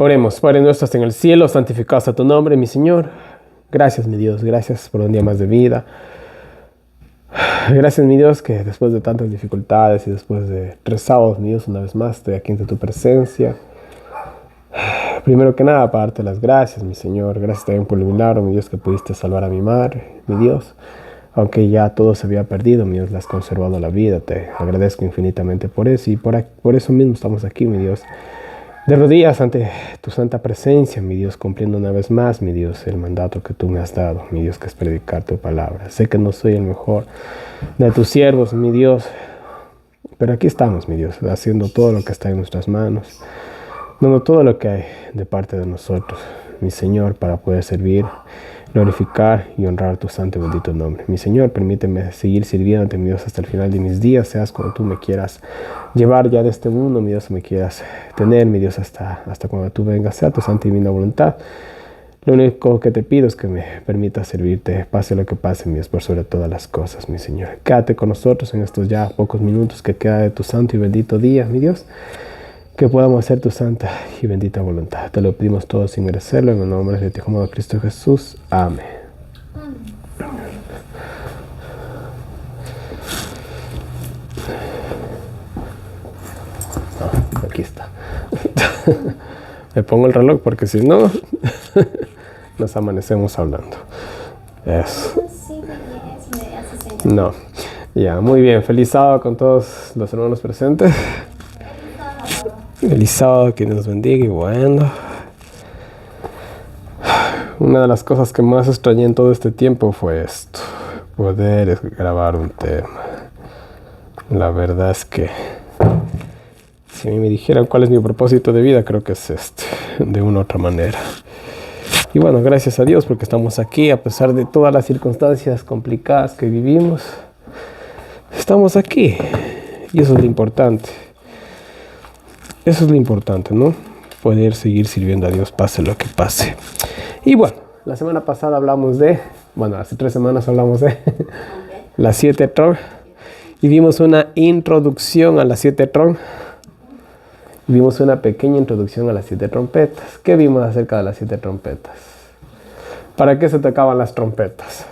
Oremos. Padre nuestro en el cielo, santificado sea tu nombre, mi Señor. Gracias, mi Dios, gracias por un día más de vida. Gracias, mi Dios, que después de tantas dificultades y después de 3 sábados, mi Dios, una vez más estoy aquí ante tu presencia. Primero que nada, para darte las gracias, mi Señor. Gracias también por el milagro, mi Dios, que pudiste salvar a mi madre, mi Dios. Aunque ya todo se había perdido, mi Dios, le has conservado la vida. Te agradezco infinitamente por eso y por eso mismo estamos aquí, mi Dios. De rodillas ante tu santa presencia, mi Dios, cumpliendo una vez más, mi Dios, el mandato que tú me has dado, mi Dios, que es predicar tu palabra. Sé que no soy el mejor de tus siervos, mi Dios, pero aquí estamos, mi Dios, haciendo todo lo que está en nuestras manos, dando todo lo que hay de parte de nosotros, mi Señor, para poder servir, glorificar y honrar tu santo y bendito nombre. Mi Señor, permíteme seguir sirviéndote, mi Dios, hasta el final de mis días, seas cuando tú me quieras llevar ya de este mundo, mi Dios, me quieras tener, mi Dios, hasta cuando tú vengas, sea tu santa y divina voluntad. Lo único que te pido es que me permitas servirte, pase lo que pase, mi Dios, por sobre todas las cosas, mi Señor. Quédate con nosotros en estos ya pocos minutos que queda de tu santo y bendito día, mi Dios, que podamos hacer tu santa y bendita voluntad. Te lo pedimos todo sin merecerlo, en el nombre de tu Hijo amado Cristo Jesús. Amén. Aquí está. Me pongo el reloj porque si no, nos amanecemos hablando. Eso. No. Ya, muy bien. Feliz sábado con todos los hermanos presentes. Feliz sábado, que Dios nos bendiga y bueno. Una de las cosas que más extrañé en todo este tiempo fue esto. Poder grabar un tema. La verdad es que si a mí me dijeran cuál es mi propósito de vida, creo que es este, de una u otra manera. Y bueno, gracias a Dios porque estamos aquí a pesar de todas las circunstancias complicadas que vivimos. Estamos aquí y eso es lo importante. Eso es lo importante, ¿no? Poder seguir sirviendo a Dios, pase lo que pase. Y bueno, la semana pasada hablamos de, bueno, hace 3 semanas hablamos de las 7 tron. Y vimos una introducción a las 7 tron. Vimos una pequeña introducción a las 7 trompetas. ¿Qué vimos acerca de las 7 trompetas? ¿Para qué se tocaban las trompetas?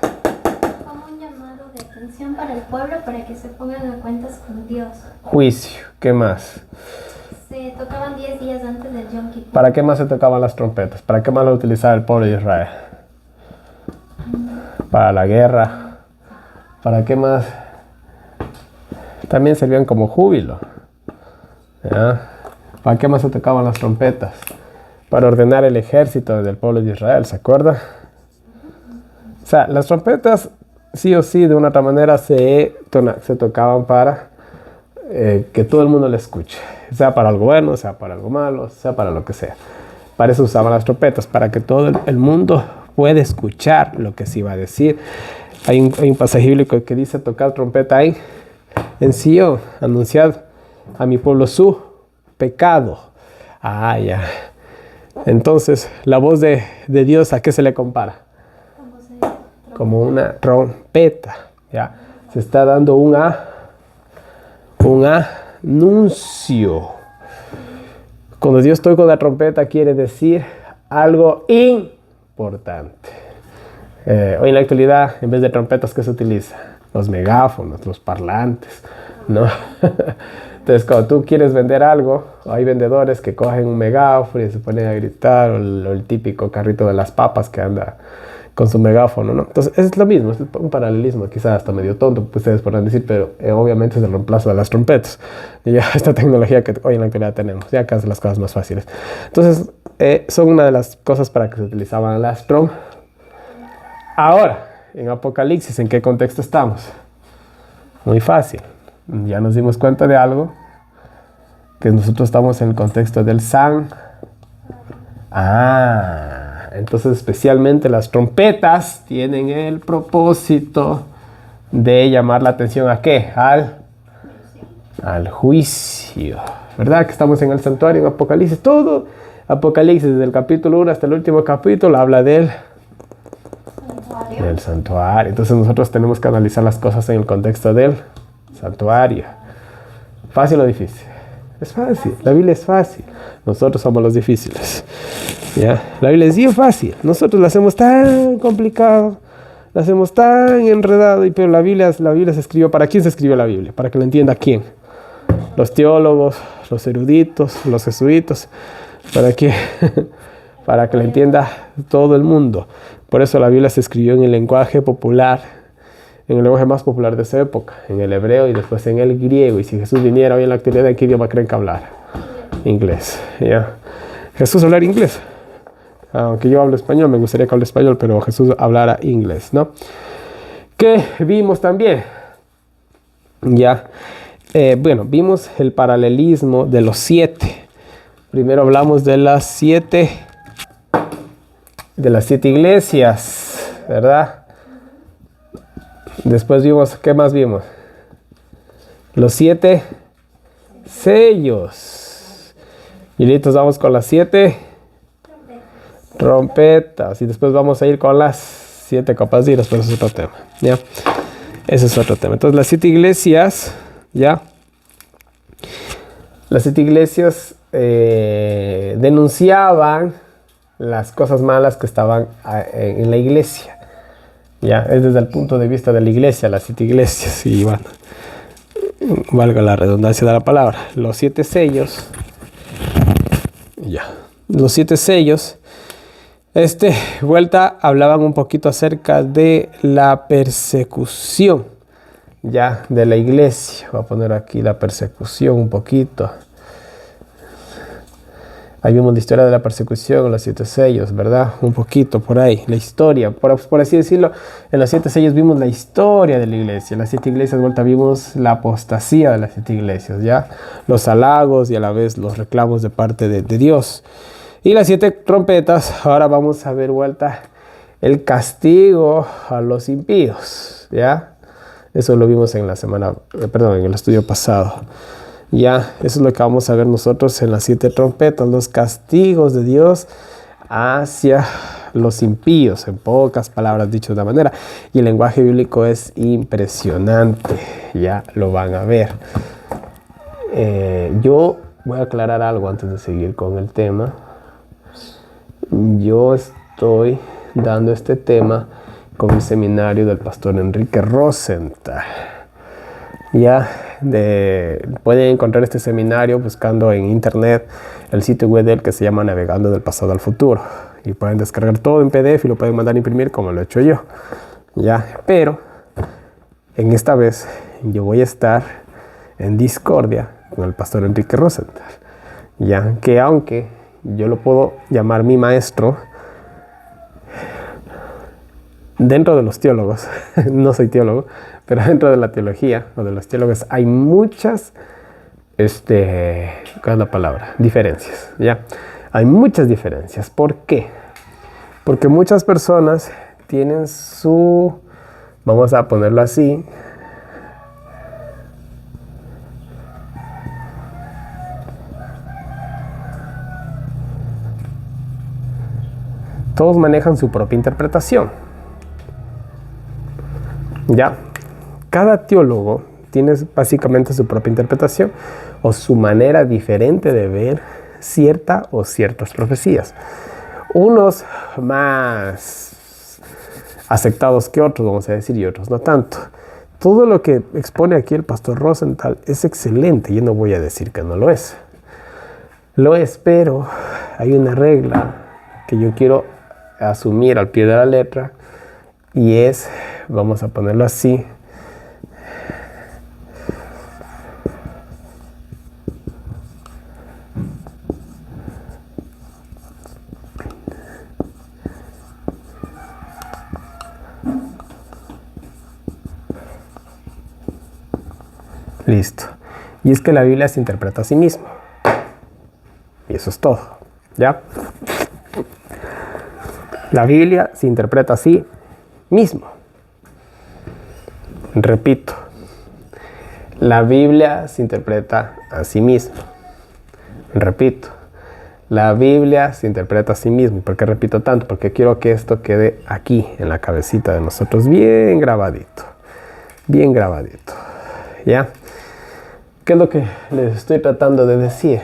Como un llamado de atención para el pueblo para que se pongan a cuentas con Dios. Juicio. ¿Qué más? Se tocaban 10 días antes del Yom Kippur. ¿Para qué más se tocaban las trompetas? ¿Para qué más lo utilizaba el pueblo de Israel? Para la guerra. ¿Para qué más? También servían como júbilo. ¿Ya? ¿Para qué más se tocaban las trompetas? Para ordenar el ejército del pueblo de Israel, ¿se acuerda? O sea, las trompetas sí o sí de una otra manera se tocaban para que todo el mundo le escuche, sea para algo bueno, sea para algo malo, sea para lo que sea. Para eso usaban las trompetas, para que todo el mundo pueda escuchar lo que se iba a decir. Hay un pasaje bíblico que dice: tocad trompeta ahí en Sion, anunciad a mi pueblo su pecado. Ah, ya. Entonces, la voz de Dios, ¿a qué se le compara? Como una trompeta, ¿ya? Se está dando un anuncio. Cuando Dios toca la trompeta, quiere decir algo importante. Hoy en la actualidad, en vez de trompetas, ¿qué se utiliza? Los megáfonos, los parlantes, ¿no? Entonces, cuando tú quieres vender algo, hay vendedores que cogen un megáfono y se ponen a gritar, o el típico carrito de las papas que anda con su megáfono, ¿no? Entonces, es lo mismo, es un paralelismo, quizás hasta medio tonto, pues ustedes podrán decir, pero obviamente es el reemplazo de las trompetas. Y ya esta tecnología que hoy en la actualidad tenemos, ya que hace las cosas más fáciles. Entonces, son una de las cosas para que se utilizaban las trompetas. Ahora, en Apocalipsis, ¿en qué contexto estamos? Muy fácil. Ya nos dimos cuenta de algo, que nosotros estamos en el contexto del entonces especialmente las trompetas tienen el propósito de llamar la atención ¿a qué? Al juicio. ¿Verdad? Que estamos en el santuario en Apocalipsis. Todo Apocalipsis, desde el capítulo 1 hasta el último capítulo, habla del santuario. Entonces nosotros tenemos que analizar las cosas en el contexto del santuario. ¿Fácil o difícil? Es fácil. La Biblia es fácil. Nosotros somos los difíciles. ¿Ya? La Biblia es bien fácil. Nosotros la hacemos tan complicado. La hacemos tan enredado. Pero la Biblia se escribió. ¿Para quién se escribió la Biblia? Para que la entienda quién. Los teólogos, los eruditos, los jesuitas. ¿Para qué? Para que la entienda todo el mundo. Por eso la Biblia se escribió en el lenguaje popular, en el lenguaje más popular de esa época, en el hebreo y después en el griego. Y si Jesús viniera hoy en la actualidad, ¿en qué idioma creen que hablar? Inglés. ¿Ya? Jesús hablar inglés. Aunque yo hablo español, me gustaría que hable español, pero Jesús hablara inglés, ¿no? ¿Qué vimos también? Ya. Bueno, vimos el paralelismo de los 7. Primero hablamos de las 7 iglesias, ¿verdad? Después vimos, ¿qué más vimos? Los 7 sellos. Y listos, vamos con las 7 trompetas. Y después vamos a ir con las 7 copas de iras, pero eso es otro tema, ¿ya? Ese es otro tema. Entonces, las 7 iglesias, ¿ya? Las 7 iglesias denunciaban las cosas malas que estaban en la iglesia. Ya, es desde el punto de vista de la iglesia, las 7 iglesias. Y bueno, valga la redundancia de la palabra. Los 7 sellos. Ya. Los 7 sellos. Vuelta hablaban un poquito acerca de la persecución. Ya, de la iglesia. Voy a poner aquí la persecución un poquito. Ahí vimos la historia de la persecución, los 7 sellos, ¿verdad? Un poquito por ahí, la historia, por así decirlo. En los 7 sellos vimos la historia de la iglesia. En las 7 iglesias, vuelta, vimos la apostasía de las 7 iglesias, ¿ya? Los halagos y a la vez los reclamos de parte de Dios. Y las 7 trompetas, ahora vamos a ver, vuelta, el castigo a los impíos, ¿ya? Eso lo vimos en en el estudio pasado. Ya, eso es lo que vamos a ver nosotros en las 7 trompetas, los castigos de Dios hacia los impíos, en pocas palabras dicho de una manera. Y el lenguaje bíblico es impresionante, ya lo van a ver. Yo voy a aclarar algo antes de seguir con el tema. Yo estoy dando este tema con el seminario del pastor Enrique Rosenthal. Ya pueden encontrar este seminario buscando en internet el sitio web de él que se llama Navegando del Pasado al Futuro. Y pueden descargar todo en PDF y lo pueden mandar a imprimir como lo he hecho yo. Ya, pero en esta vez yo voy a estar en discordia con el pastor Enrique Rosenthal. Ya que aunque yo lo puedo llamar mi maestro, dentro de los teólogos, no soy teólogo, pero dentro de la teología o de los teólogos hay muchas, ¿cuál es la palabra? Diferencias, ¿ya? Hay muchas diferencias. ¿Por qué? Porque muchas personas tienen vamos a ponerlo así, todos manejan su propia interpretación. Ya, cada teólogo tiene básicamente su propia interpretación o su manera diferente de ver cierta o ciertas profecías. Unos más aceptados que otros, vamos a decir, y otros no tanto. Todo lo que expone aquí el pastor Rosenthal es excelente. Yo no voy a decir que no lo es. Lo es, pero hay una regla que yo quiero asumir al pie de la letra y es, vamos a ponerlo así, listo. Y es que la Biblia se interpreta a sí misma. Y eso es todo, ¿ya? La Biblia se interpreta a sí mismo. Repito, la Biblia se interpreta a sí misma. Repito, la Biblia se interpreta a sí misma. ¿Por qué repito tanto? Porque quiero que esto quede aquí, en la cabecita de nosotros, bien grabadito. Bien grabadito, ¿ya? ¿Qué es lo que les estoy tratando de decir?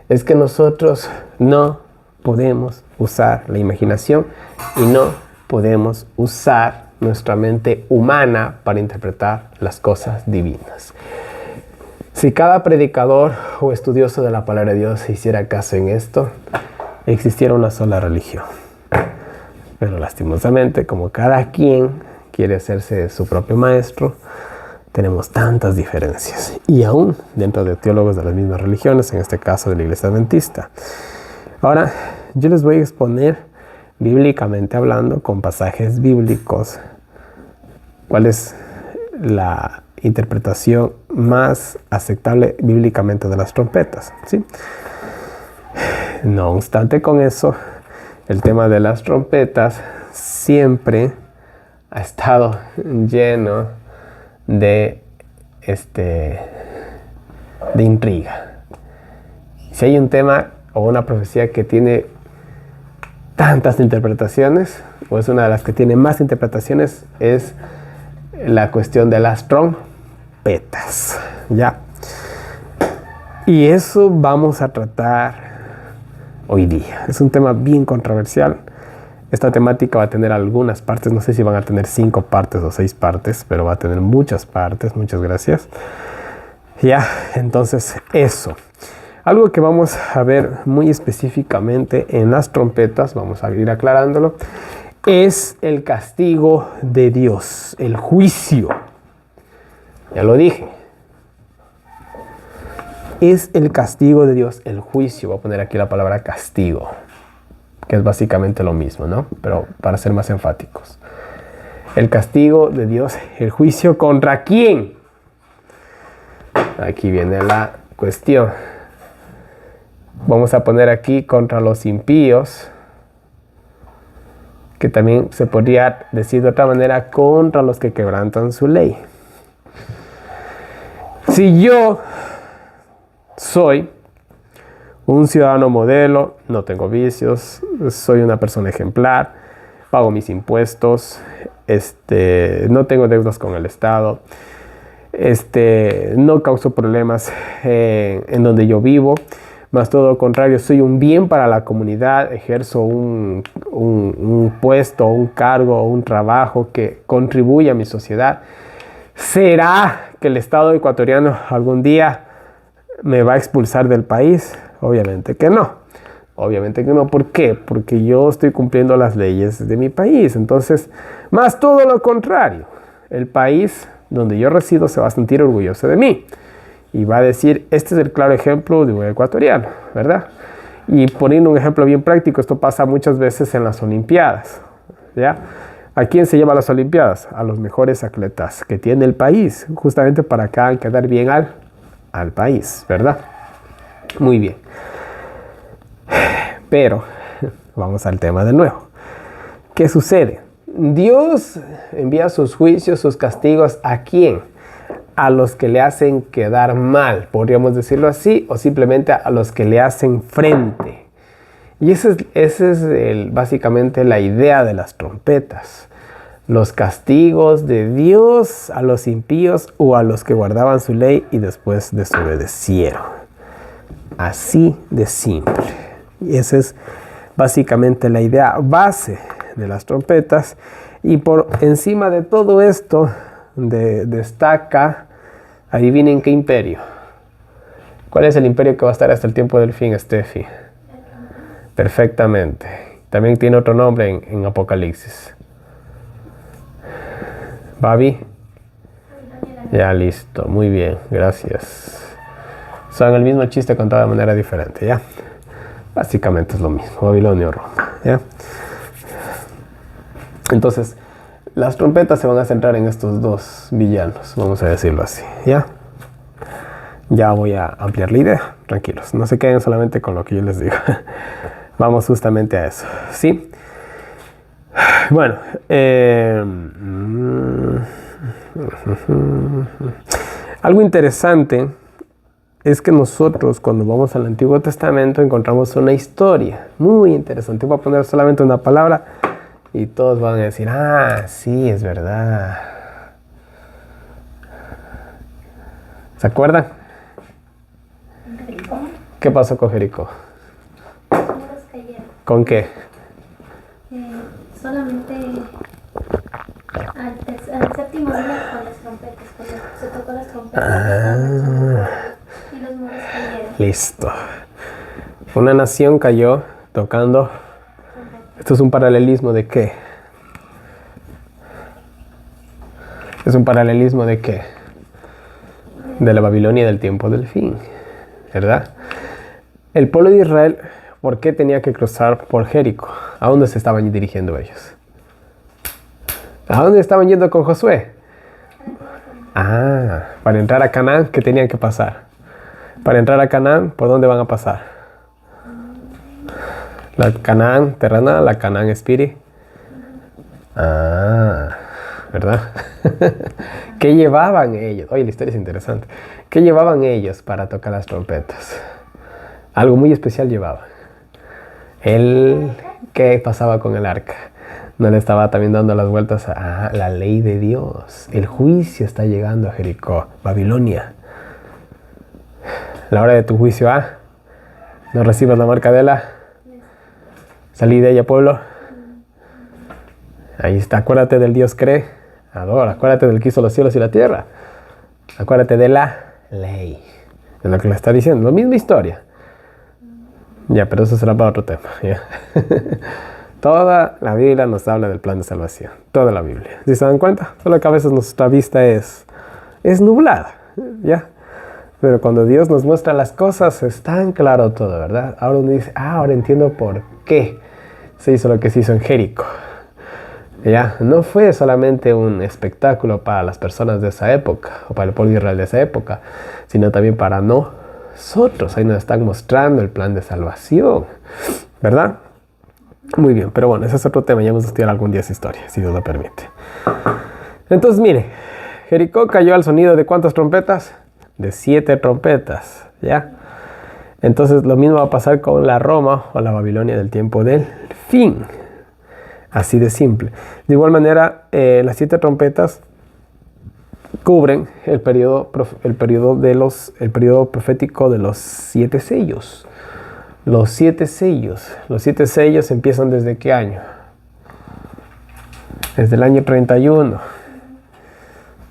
Es que nosotros no podemos usar la imaginación y no podemos usar nuestra mente humana para interpretar las cosas divinas. Si cada predicador o estudioso de la palabra de Dios hiciera caso en esto, existiera una sola religión. Pero lastimosamente, como cada quien quiere hacerse su propio maestro, tenemos tantas diferencias. Y aún dentro de teólogos de las mismas religiones, en este caso de la Iglesia Adventista. Ahora, yo les voy a exponer bíblicamente hablando, con pasajes bíblicos, cuál es la interpretación más aceptable bíblicamente de las trompetas, ¿sí? No obstante con eso, el tema de las trompetas siempre ha estado lleno de intriga. Si hay un tema o una profecía que tiene tantas interpretaciones, o es una de las que tiene más interpretaciones, es la cuestión de las trompetas, ¿ya? Y eso vamos a tratar hoy día. Es un tema bien controversial. Esta temática va a tener algunas partes, no sé si van a tener 5 partes o 6 partes, pero va a tener muchas partes. Muchas gracias. Ya, entonces eso. Algo que vamos a ver muy específicamente en las trompetas, vamos a ir aclarándolo, es el castigo de Dios, el juicio. Ya lo dije. Es el castigo de Dios, el juicio. Voy a poner aquí la palabra castigo, que es básicamente lo mismo, ¿no? Pero para ser más enfáticos. El castigo de Dios, el juicio, ¿contra quién? Aquí viene la cuestión. Vamos a poner aquí contra los impíos, que también se podría decir de otra manera, contra los que quebrantan su ley. Si yo soy un ciudadano modelo, no tengo vicios, soy una persona ejemplar, pago mis impuestos, no tengo deudas con el Estado, no causo problemas en donde yo vivo, más todo lo contrario, soy un bien para la comunidad, ejerzo un puesto, un cargo, un trabajo que contribuye a mi sociedad. ¿Será que el Estado ecuatoriano algún día me va a expulsar del país? Obviamente que no. Obviamente que no. ¿Por qué? Porque yo estoy cumpliendo las leyes de mi país. Entonces, más todo lo contrario. El país donde yo resido se va a sentir orgulloso de mí. Y va a decir, este es el claro ejemplo de un ecuatoriano, ¿verdad? Y poniendo un ejemplo bien práctico, esto pasa muchas veces en las Olimpiadas, ¿ya? ¿A quién se lleva a las Olimpiadas? A los mejores atletas que tiene el país, justamente para que hagan quedar bien al país, ¿verdad? Muy bien. Pero, vamos al tema de nuevo. ¿Qué sucede? Dios envía sus juicios, sus castigos, ¿a quién? A los que le hacen quedar mal, podríamos decirlo así, o simplemente a los que le hacen frente. Y esa es básicamente la idea de las trompetas. Los castigos de Dios a los impíos o a los que guardaban su ley y después desobedecieron. Así de simple. Y esa es básicamente la idea base de las trompetas. Y por encima de todo esto destaca, adivinen qué imperio. ¿Cuál es el imperio que va a estar hasta el tiempo del fin, Steffi? Perfectamente. También tiene otro nombre en Apocalipsis. Babi. Ya listo, muy bien, gracias. Son el mismo chiste contado de manera diferente, ¿ya? Básicamente es lo mismo, Babilonia o Roma, ¿ya? Entonces, las trompetas se van a centrar en estos dos villanos, vamos a decirlo así, ¿ya? Ya voy a ampliar la idea, tranquilos, no se queden solamente con lo que yo les digo. Vamos justamente a eso, ¿sí? Bueno, algo interesante es que nosotros cuando vamos al Antiguo Testamento encontramos una historia muy interesante. Voy a poner solamente una palabra y todos van a decir, ah, sí, es verdad. ¿Se acuerdan? ¿Qué pasó con Jericó? Los muros cayeron. ¿Con qué? Solamente al séptimo día con las trompetas, cuando se tocó las trompetas y los muros cayeron. Listo. Una nación cayó tocando. Esto es un paralelismo de qué. ¿Es un paralelismo de qué? De la Babilonia del tiempo del fin, ¿verdad? El pueblo de Israel, ¿por qué tenía que cruzar por Jericó? ¿A dónde se estaban dirigiendo ellos? ¿A dónde estaban yendo con Josué? Para entrar a Canaán, ¿qué tenían que pasar? Para entrar a Canaán, ¿por dónde van a pasar? La Canaán terrenal, la Canaán espiritual. ¿Verdad? ¿Qué llevaban ellos? Oye, la historia es interesante. ¿Qué llevaban ellos para tocar las trompetas? Algo muy especial llevaban. ¿Qué pasaba con el arca? No le estaba también dando las vueltas a la ley de Dios. El juicio está llegando a Jericó, Babilonia. La hora de tu juicio, no recibas la marca de la. Salí de ella, pueblo. Ahí está, acuérdate del Dios cree, adora, acuérdate del que hizo los cielos y la tierra. Acuérdate de la ley. Es lo que le está diciendo, la misma historia. Ya, pero eso será para otro tema. ¿Ya? Toda la Biblia nos habla del plan de salvación. Toda la Biblia. ¿Sí se dan cuenta? Solo que a veces nuestra vista es nublada. ¿Ya? Pero cuando Dios nos muestra las cosas, es tan claro todo, ¿verdad? Ahora uno dice, ahora entiendo por qué se hizo lo que se hizo en Jericó. ¿Ya? No fue solamente un espectáculo para las personas de esa época, o para el pueblo de Israel de esa época, sino también para nosotros. Ahí nos están mostrando el plan de salvación, ¿verdad? Muy bien, pero bueno, ese es otro tema. Ya vamos a estudiar algún día esa historia, si Dios lo permite. Entonces, mire, Jericó cayó al sonido de ¿cuántas trompetas? De 7 trompetas, ¿ya? Entonces, lo mismo va a pasar con la Roma o la Babilonia del tiempo del fin. Así de simple. De igual manera, las 7 trompetas cubren el periodo profético de los 7 sellos. Los 7 sellos empiezan ¿desde qué año? Desde el año 31.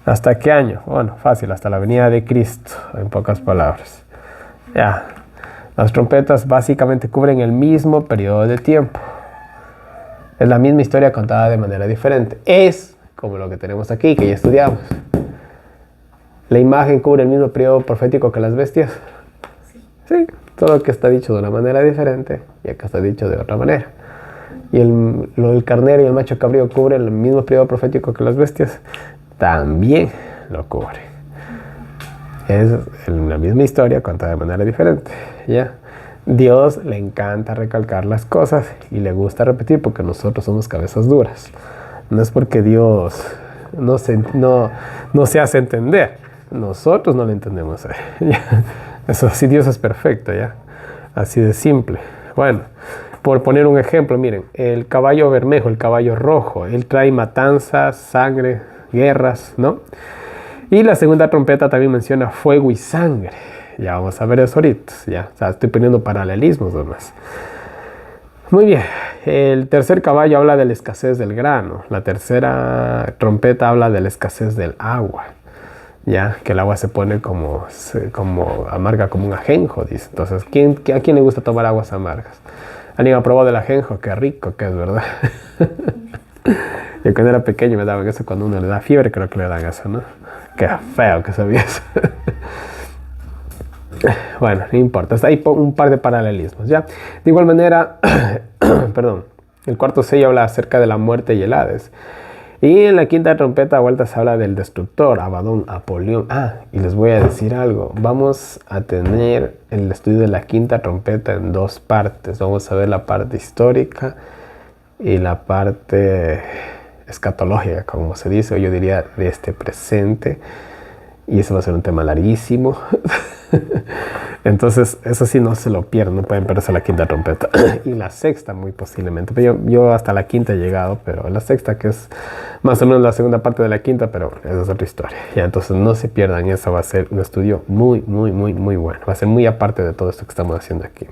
¿Hasta qué año? Bueno, fácil, hasta la venida de Cristo, en pocas palabras. Ya. Las trompetas básicamente cubren el mismo periodo de tiempo. Es la misma historia contada de manera diferente. Es como lo que tenemos aquí, que ya estudiamos. ¿La imagen cubre el mismo periodo profético que las bestias? Sí. Todo que está dicho de una manera diferente y acá está dicho de otra manera. Y el carnero y el macho cabrío cubren el mismo periodo profético que las bestias. También lo cubre. Es la misma historia contada de manera diferente. ¿Ya? Dios le encanta recalcar las cosas y le gusta repetir porque nosotros somos cabezas duras. No es porque Dios no se hace entender. Nosotros no le entendemos. Eso sí, Dios es perfecto, ¿ya? Así de simple. Bueno, por poner un ejemplo, miren, el caballo bermejo, el caballo rojo, él trae matanzas, sangre, guerras, ¿no? Y la segunda trompeta también menciona fuego y sangre. Ya vamos a ver eso ahorita, ya. O sea, estoy poniendo paralelismos nomás. Muy bien, el tercer caballo habla de la escasez del grano. La tercera trompeta habla de la escasez del agua. Ya, que el agua se pone como amarga, como un ajenjo, dice. Entonces, ¿a quién le gusta tomar aguas amargas? ¿Alguien ha probado el ajenjo? Qué rico que es, ¿verdad? Yo cuando era pequeño me daban eso cuando uno le da fiebre, creo que le dan eso, ¿no? Qué feo que sabía eso. Bueno, no importa, está ahí un par de paralelismos, ¿ya? De igual manera, perdón, el cuarto sello habla acerca de la muerte y el Hades. Y en la quinta trompeta a vueltas habla del destructor, Abadón, Apolión. Y les voy a decir algo. Vamos a tener el estudio de la quinta trompeta en 2 partes. Vamos a ver la parte histórica y la parte escatológica, como se dice, o yo diría de este presente. Y eso va a ser un tema larguísimo. Entonces, eso sí no se lo pierden, no pueden perderse la quinta trompeta. Y la sexta, muy posiblemente. Yo hasta la quinta he llegado, pero la sexta, que es más o menos la segunda parte de la quinta, pero esa es otra historia. Ya, entonces no se pierdan, eso va a ser un estudio muy, muy, muy, muy bueno. Va a ser muy aparte de todo esto que estamos haciendo aquí.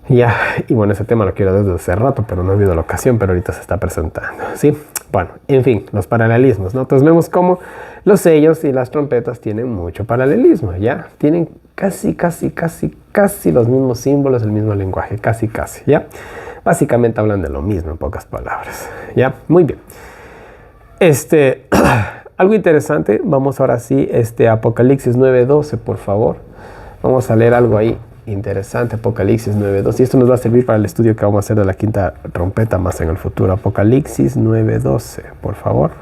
Ya, y bueno, ese tema lo quiero desde hace rato, pero no ha habido la ocasión, pero ahorita se está presentando, ¿sí? Bueno, en fin, los paralelismos, ¿no? Entonces vemos cómo los sellos y las trompetas tienen mucho paralelismo, ¿ya? Tienen casi los mismos símbolos, el mismo lenguaje, casi, ¿ya? Básicamente hablan de lo mismo, en pocas palabras, ¿ya? Muy bien. Algo interesante, vamos ahora sí, Apocalipsis 9:12, por favor. Vamos a leer algo ahí interesante, Apocalipsis 9:12. Y esto nos va a servir para el estudio que vamos a hacer de la quinta trompeta más en el futuro. Apocalipsis 9:12, por favor.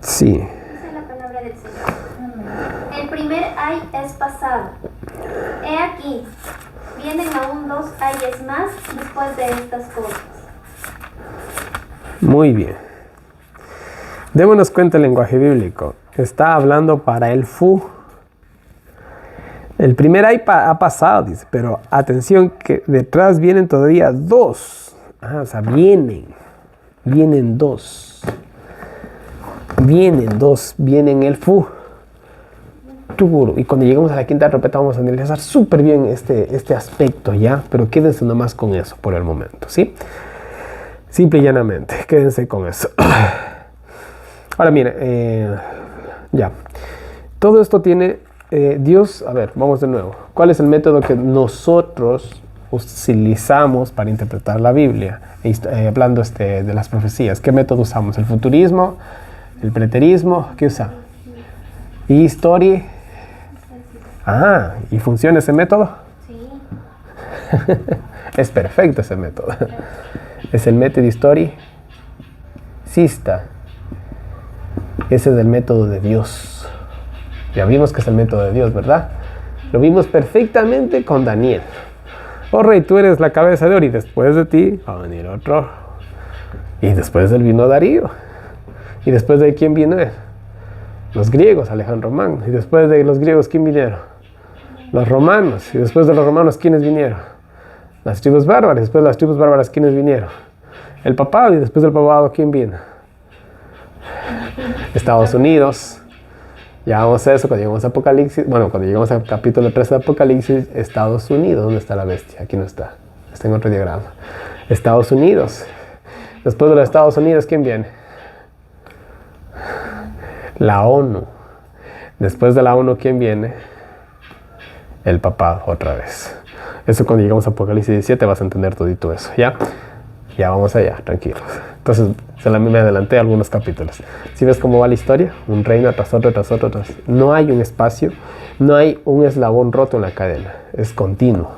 Sí. Dice la palabra del Señor. El primer ay es pasado. He aquí, vienen aún 2 ayes más después de estas cosas. Muy bien. Démonos cuenta el lenguaje bíblico. Está hablando para el fu. El primer ay ha pasado, dice, pero atención que detrás vienen todavía 2. O sea, vienen 2. Vienen el fu. Y cuando lleguemos a la quinta trompeta vamos a analizar súper bien este aspecto, ¿ya? Pero quédense nomás con eso por el momento, ¿sí? Simple y llanamente, quédense con eso. Ahora mire, ya. Todo esto tiene Dios, a ver, vamos de nuevo. ¿Cuál es el método que nosotros utilizamos para interpretar la Biblia? Hablando de las profecías, ¿qué método usamos? ¿El futurismo? ¿El preterismo? ¿Qué usa? ¿Historia? ¿Y funciona ese método? Sí. Es perfecto ese método. Es el método historicista. Ese es el método de Dios. Ya vimos que es el método de Dios, ¿verdad? Lo vimos perfectamente con Daniel. Oh rey, tú eres la cabeza de oro y después de ti va a venir otro. Y después de él vino Darío. ¿Y después de quién vino él? Los griegos, Alejandro Magno. Y después de los griegos, ¿quién vinieron? Los romanos. Y después de los romanos, ¿quiénes vinieron? Las tribus bárbaras. Y después de las tribus bárbaras, ¿quiénes vinieron? El papado. Y después del papado, ¿quién vino? Estados Unidos. Ya vamos a eso cuando llegamos a Apocalipsis. Bueno, cuando llegamos al capítulo 3 de Apocalipsis, Estados Unidos. ¿Dónde está la bestia? Aquí no está. Está en otro diagrama. Estados Unidos. Después de los Estados Unidos, ¿quién viene? La ONU. Después de la ONU, ¿quién viene? El papado, otra vez. Eso cuando llegamos a Apocalipsis 17 vas a entender todito eso, ¿ya? Ya vamos allá, tranquilos. Entonces, me adelanté algunos capítulos. ¿Sí ves cómo va la historia? Un reino tras otro. No hay un espacio, no hay un eslabón roto en la cadena. Es continuo.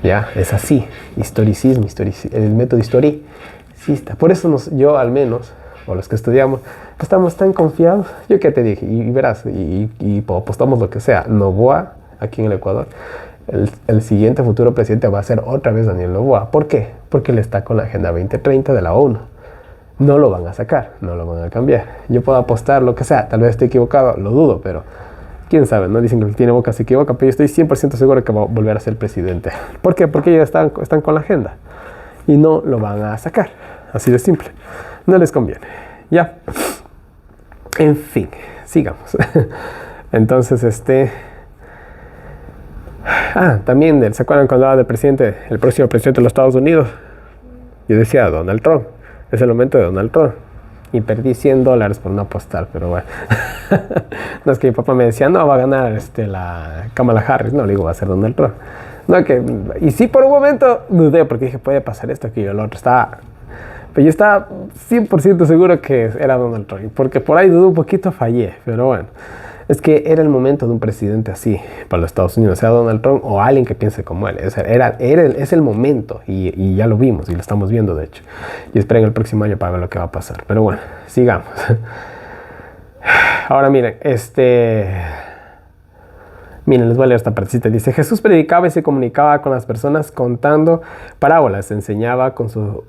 ¿Ya? Es así. Historicismo, el método historicista. Por eso yo al menos, o los que estudiamos, estamos tan confiados. Yo que te dije, y verás, y apostamos lo que sea. Noboa, aquí en el Ecuador, el siguiente futuro presidente va a ser otra vez Daniel Noboa. ¿Por qué? Porque él está con la Agenda 2030 de la ONU. No lo van a sacar, no lo van a cambiar. Yo puedo apostar lo que sea, tal vez esté equivocado, lo dudo, pero quién sabe, no dicen que el que tiene boca se equivoca, pero yo estoy 100% seguro que va a volver a ser presidente. ¿Por qué? Porque ellos están con la agenda y no lo van a sacar. Así de simple. No les conviene. Ya. En fin, sigamos. Entonces, también, ¿se acuerdan cuando hablaba del presidente, el próximo presidente de los Estados Unidos? Yo decía Donald Trump. Es el momento de Donald Trump. Y perdí $100 por no apostar, pero bueno. No, es que mi papá me decía, no, va a ganar la Kamala Harris. No, le digo, va a ser Donald Trump. No, y sí, por un momento dudé, porque dije, puede pasar esto, que yo el otro. Pero yo estaba 100% seguro que era Donald Trump. Porque por ahí dudé un poquito, fallé. Pero bueno, es que era el momento de un presidente así para los Estados Unidos, sea Donald Trump o alguien que piense como él. Es el momento y ya lo vimos y lo estamos viendo, de hecho. Y esperen el próximo año para ver lo que va a pasar. Pero bueno, sigamos. Ahora miren, miren, les voy a leer esta partecita. Dice, Jesús predicaba y se comunicaba con las personas contando parábolas, enseñaba con su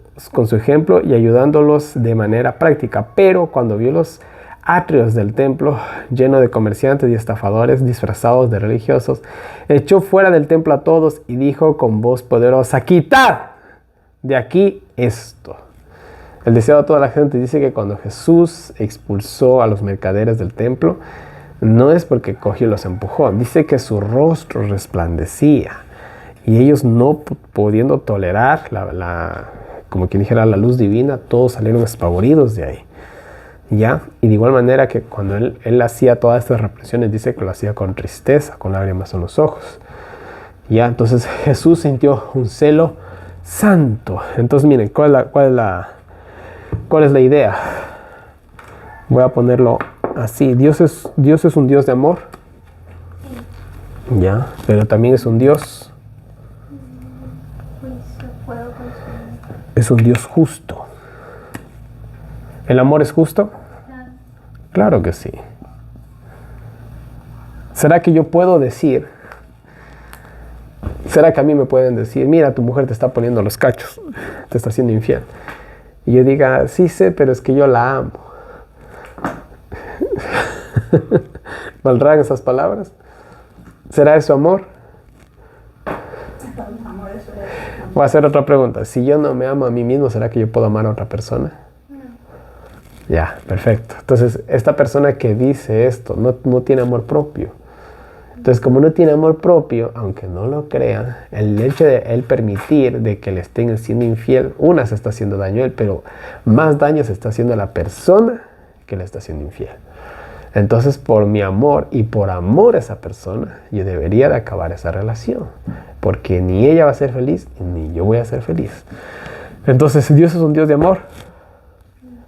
ejemplo y ayudándolos de manera práctica. Pero cuando vio los atrios del templo, lleno de comerciantes y estafadores disfrazados de religiosos, echó fuera del templo a todos y dijo con voz poderosa: ¡quitad de aquí esto! El deseo de toda la gente dice que cuando Jesús expulsó a los mercaderes del templo, no es porque cogió y los empujó, dice que su rostro resplandecía y ellos no pudiendo tolerar como quien dijera, la luz divina, todos salieron espavoridos de ahí. ¿Ya? Y de igual manera que cuando él hacía todas estas represiones, dice que lo hacía con tristeza, con lágrimas en los ojos. ¿Ya? Entonces Jesús sintió un celo santo. Entonces miren, ¿cuál es la idea? Voy a ponerlo así. Dios es un Dios de amor. ¿Ya? Pero también es un Dios. Es un Dios justo. ¿El amor es justo? Claro que sí. ¿Será que yo puedo decir? ¿Será que a mí me pueden decir: mira, tu mujer te está poniendo los cachos, te está haciendo infiel? Y yo diga: sí sé, pero es que yo la amo. ¿Valdrán esas palabras? ¿Será eso amor? Voy a hacer otra pregunta. Si yo no me amo a mí mismo, ¿será que yo puedo amar a otra persona? Ya, perfecto. Entonces, esta persona que dice esto no tiene amor propio. Entonces, como no tiene amor propio, aunque no lo crea, el hecho de él permitir de que le estén siendo infiel, se está haciendo daño a él, pero más daño se está haciendo a la persona que le está siendo infiel. Entonces, por mi amor y por amor a esa persona, yo debería de acabar esa relación, porque ni ella va a ser feliz, ni yo voy a ser feliz. Entonces, ¿Dios es un Dios de amor?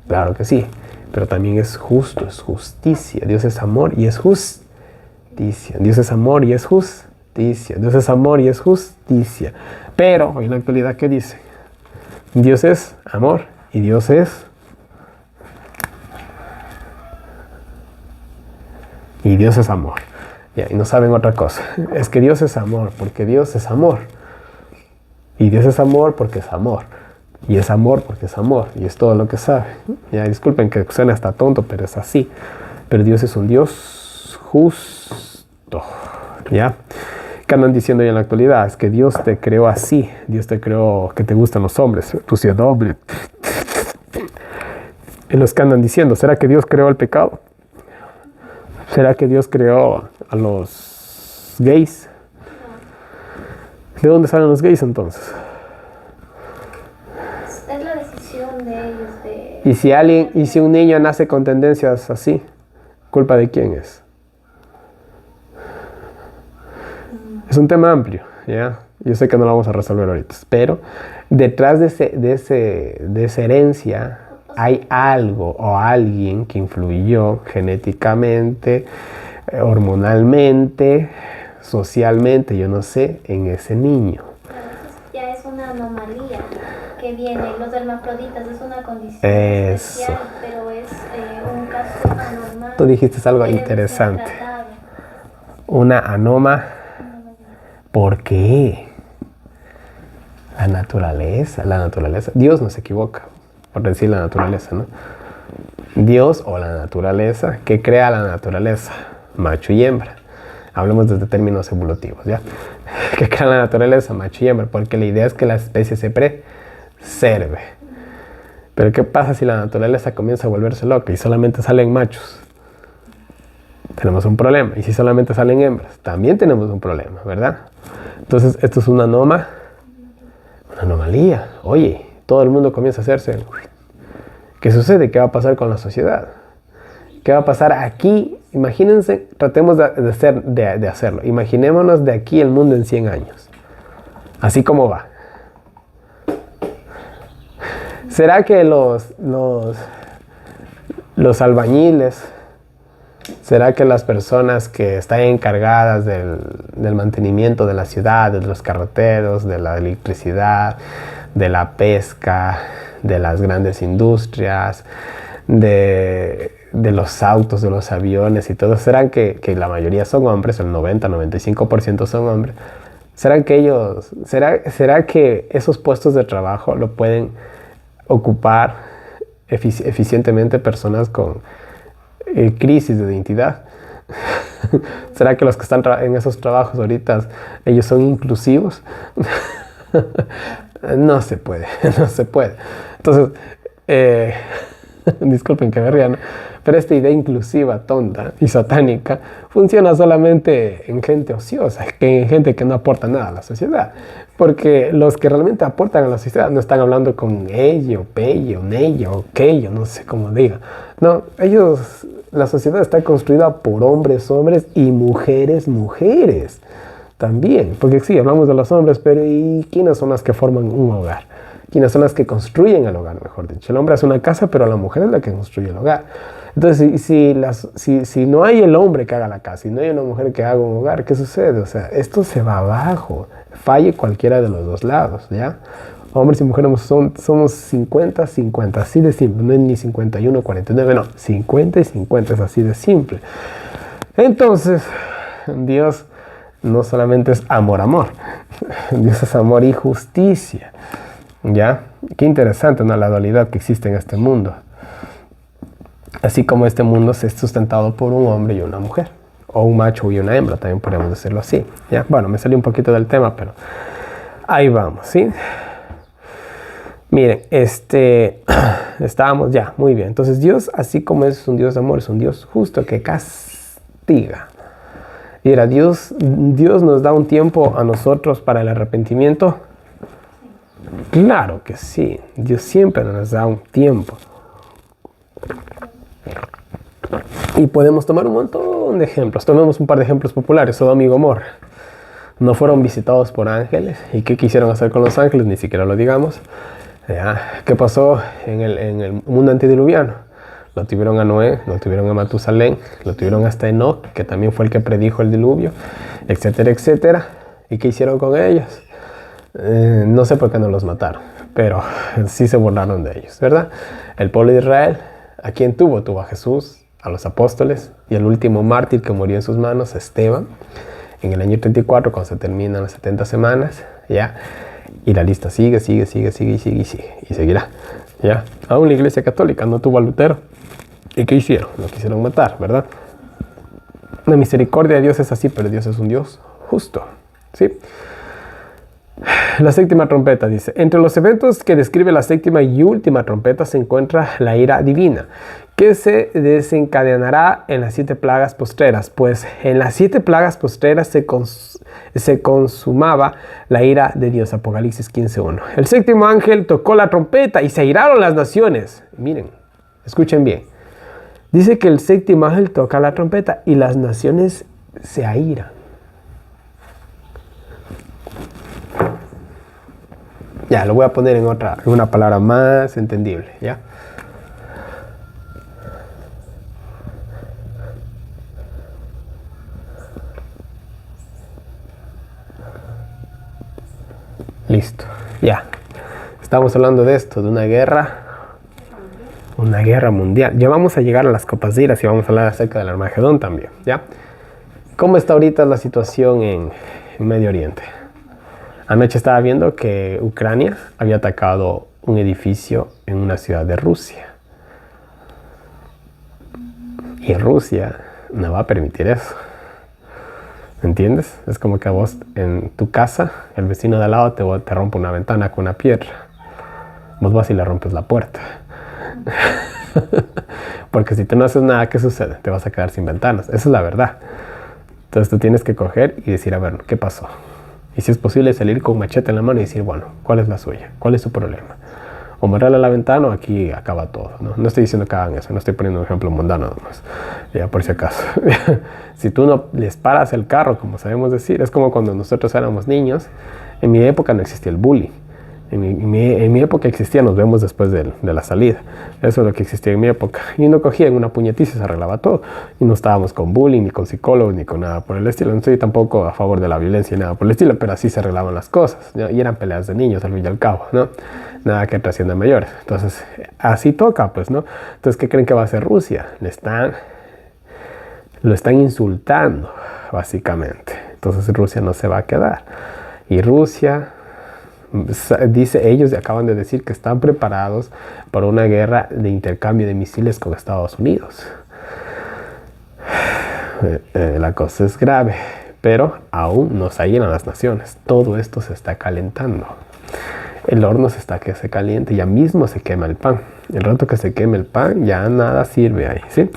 Claro que sí, pero también es justo, es justicia. Dios es amor y es justicia. Dios es amor y es justicia. Dios es amor y es justicia. Pero, hoy en la actualidad, ¿qué dice? Dios es amor y Dios es... Y Dios es amor. Y no saben otra cosa. Es que Dios es amor porque Dios es amor. Y Dios es amor porque es amor. Y es amor porque es amor. Y es todo lo que sabe. Ya, disculpen que suena hasta tonto, pero es así. Pero Dios es un Dios justo. ¿Ya? ¿Qué andan diciendo hoy en la actualidad? Es que Dios te creó así. Dios te creó que te gustan los hombres. Tú seas doble. Y los que andan diciendo, ¿será que Dios creó el pecado? ¿Será que Dios creó a los gays? ¿De dónde salen los gays entonces? Es la decisión de ellos de... ¿Y si un niño nace con tendencias así? ¿Culpa de quién es? Es un tema amplio, ¿ya? Yo sé que no lo vamos a resolver ahorita, pero detrás de esa herencia hay algo o alguien que influyó genéticamente, hormonalmente, socialmente, yo no sé, en ese niño. Ya es una anomalía que viene, los hermafroditas es una condición Eso. especial, pero es un caso anormal. Tú dijiste algo interesante. Una anoma. ¿Por qué? La naturaleza. Dios no se equivoca, por decir la naturaleza, ¿no? Dios o la naturaleza, ¿qué crea la naturaleza? Macho y hembra. Hablemos desde términos evolutivos, ¿ya? ¿Qué crea la naturaleza? Macho y hembra, porque la idea es que la especie se preserve. Pero ¿qué pasa si la naturaleza comienza a volverse loca y solamente salen machos? Tenemos un problema. Y si solamente salen hembras, también tenemos un problema, ¿verdad? Entonces, esto es una anomalía. Oye, todo el mundo comienza a hacerse. ¿Qué sucede? ¿Qué va a pasar con la sociedad? ¿Qué va a pasar aquí? Imagínense, tratemos de hacerlo. Imaginémonos de aquí el mundo en 100 años. Así como va. ¿Será que los albañiles, será que las personas que están encargadas del mantenimiento de la ciudad, de los carreteros, de la electricidad, de la pesca, de las grandes industrias, de los autos, de los aviones y todo, serán que la mayoría son hombres, el 90-95% son hombres? ¿Será que esos puestos de trabajo lo pueden ocupar eficientemente personas con crisis de identidad. ¿Será que los que están en esos trabajos ahorita, ellos son inclusivos? No se puede, no se puede. Entonces, disculpen que me ría, ¿no? Pero esta idea inclusiva, tonta y satánica funciona solamente en gente ociosa, en gente que no aporta nada a la sociedad. Porque los que realmente aportan a la sociedad no están hablando con ello, pello, nello, quello, no sé cómo diga. No, ellos, la sociedad está construida por hombres y mujeres también. Porque sí, hablamos de los hombres, pero ¿y quiénes son las que forman un hogar? ¿Quiénes son las que construyen el hogar, mejor dicho? El hombre hace una casa, pero la mujer es la que construye el hogar. Entonces, si no hay el hombre que haga la casa y no hay una mujer que haga un hogar, ¿qué sucede? O sea, esto se va abajo. Falle cualquiera de los dos lados, ¿ya? Hombres y mujeres somos 50-50, así de simple. No es ni 51-49, no. 50 y 50 es así de simple. Entonces, Dios no solamente es amor. Dios es amor y justicia. ¿Ya? Qué interesante, ¿no? La dualidad que existe en este mundo. Así como este mundo es sustentado por un hombre y una mujer. O un macho y una hembra, también podríamos decirlo así. ¿Ya? Bueno, me salí un poquito del tema, pero ahí vamos, ¿sí? Miren, estábamos ya, muy bien. Entonces Dios, así como es un Dios de amor, es un Dios justo que castiga. Y era Dios nos da un tiempo a nosotros para el arrepentimiento. Claro que sí, Dios siempre nos da un tiempo. Y podemos tomar un montón de ejemplos. Tomemos un par de ejemplos populares. Sodoma y Gomorra. No fueron visitados por ángeles. ¿Y qué quisieron hacer con los ángeles? Ni siquiera lo digamos. ¿Qué pasó en el mundo antediluviano? Lo tuvieron a Noé, lo tuvieron a Matusalén, lo tuvieron hasta Enoc, que también fue el que predijo el diluvio, etcétera, etcétera. ¿Y qué hicieron con ellos? No sé por qué no los mataron, pero sí se burlaron de ellos, ¿verdad? El pueblo de Israel, ¿a quién tuvo? Tuvo a Jesús, a los apóstoles, y el último mártir que murió en sus manos, Esteban, en el año 34, cuando se terminan las 70 semanas, ¿ya? Y la lista sigue, y seguirá, ¿ya? Aún la Iglesia Católica no tuvo a Lutero. ¿Y qué hicieron? Lo quisieron matar, ¿verdad? La misericordia de Dios es así, pero Dios es un Dios justo, ¿sí? La séptima trompeta dice, entre los eventos que describe la séptima y última trompeta se encuentra la ira divina, que se desencadenará en las 7 plagas postreras, pues en las 7 plagas postreras se consumaba la ira de Dios. Apocalipsis 15:1. El séptimo ángel tocó la trompeta y se airaron las naciones. Miren, escuchen bien. Dice que el séptimo ángel toca la trompeta y las naciones se airan. Ya, lo voy a poner en una palabra más entendible, ¿ya? Listo, ya. Estamos hablando de esto, de una guerra mundial. Ya vamos a llegar a las copas de iras y vamos a hablar acerca del Armagedón también, ¿ya? ¿Cómo está ahorita la situación en Medio Oriente? Anoche estaba viendo que Ucrania había atacado un edificio en una ciudad de Rusia. Y Rusia no va a permitir eso. ¿Entiendes? Es como que a vos en tu casa, el vecino de al lado te rompe una ventana con una piedra. Vos vas y le rompes la puerta. Porque si tú no haces nada, ¿qué sucede? Te vas a quedar sin ventanas. Esa es la verdad. Entonces tú tienes que coger y decir, a ver, ¿qué pasó? Y si es posible salir con un machete en la mano y decir, bueno, ¿cuál es la suya? ¿Cuál es su problema? O amarrarle a la ventana o aquí acaba todo, ¿no? No estoy diciendo que hagan eso, no estoy poniendo un ejemplo mundano nomás, ya por si acaso. Si tú no les paras el carro, como sabemos decir, es como cuando nosotros éramos niños. En mi época no existía el bullying. En mi época existía, nos vemos después de la salida. Eso es lo que existía en mi época. Y uno cogía en una puñetiza y se arreglaba todo. Y no estábamos con bullying, ni con psicólogos, ni con nada por el estilo. No estoy tampoco a favor de la violencia ni nada por el estilo, pero así se arreglaban las cosas, ¿no? Y eran peleas de niños al fin y al cabo, ¿no? Nada que trascienda mayores. Entonces, así toca, pues, ¿no? Entonces, ¿qué creen que va a hacer Rusia? Lo están insultando, básicamente. Entonces, Rusia no se va a quedar. Y Rusia... ellos acaban de decir que están preparados para una guerra de intercambio de misiles con Estados Unidos. la cosa es grave, pero aún no se llenan las naciones. Todo esto se está calentando. El horno que se caliente, ya mismo se quema el pan. El rato que se queme el pan, ya nada sirve ahí, ¿sí?